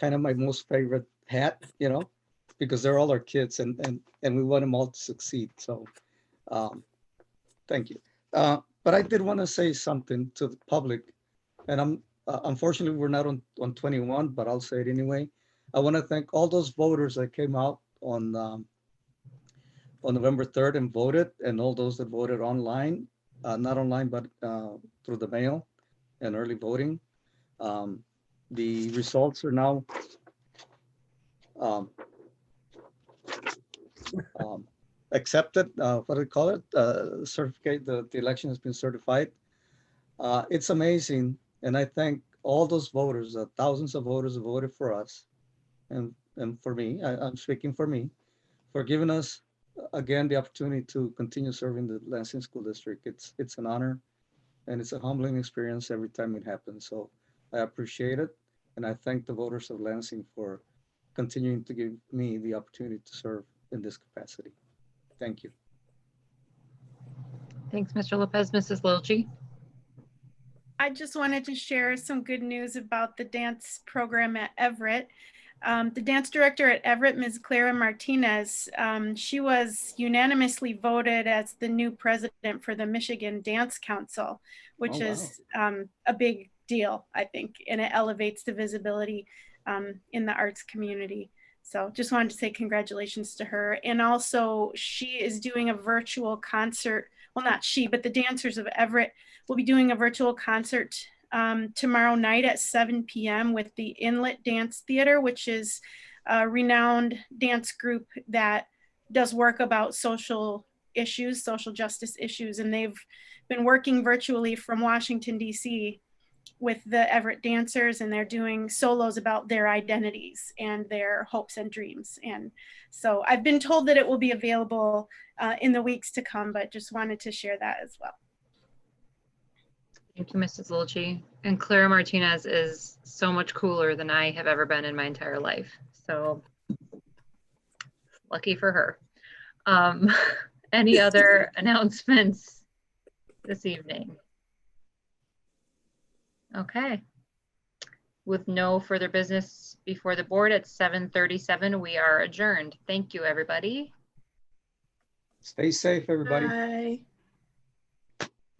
most favorite hat, you know, because they're all our kids and we want them all to succeed. So thank you. But I did want to say something to the public, and unfortunately we're not on 21, but I'll say it anyway. I want to thank all those voters that came out on November 3rd and voted, and all those that voted online, not online, but through the mail and early voting. The results are now accepted. What do they call it? Certificate. The election has been certified. It's amazing, and I thank all those voters, thousands of voters who voted for us, and for me. I'm speaking for me, for giving us again the opportunity to continue serving the Lansing School District. It's an honor, and it's a humbling experience every time it happens. So I appreciate it, and I thank the voters of Lansing for continuing to give me the opportunity to serve in this capacity. Thank you. Thanks, Mr. Lopez. Mrs. Lilji? I just wanted to share some good news about the dance program at Everett. The dance director at Everett, Ms. Clara Martinez, she was unanimously voted as the new president for the Michigan Dance Council, which is a big deal, I think, and it elevates the visibility in the arts community. So just wanted to say congratulations to her. And also she is doing a virtual concert. Well, not she, but the dancers of Everett will be doing a virtual concert tomorrow night at 7 p.m. with the Inlet Dance Theater, which is a renowned dance group that does work about social issues, social justice issues. And they've been working virtually from Washington, D.C. with the Everett dancers, and they're doing solos about their identities and their hopes and dreams. And so I've been told that it will be available in the weeks to come, but just wanted to share that as well. Thank you, Mrs. Lilji. And Clara Martinez is so much cooler than I have ever been in my entire life. So lucky for her. Any other announcements this evening? Okay. With no further business before the board at 7:37, we are adjourned. Thank you, everybody. Stay safe, everybody. Bye.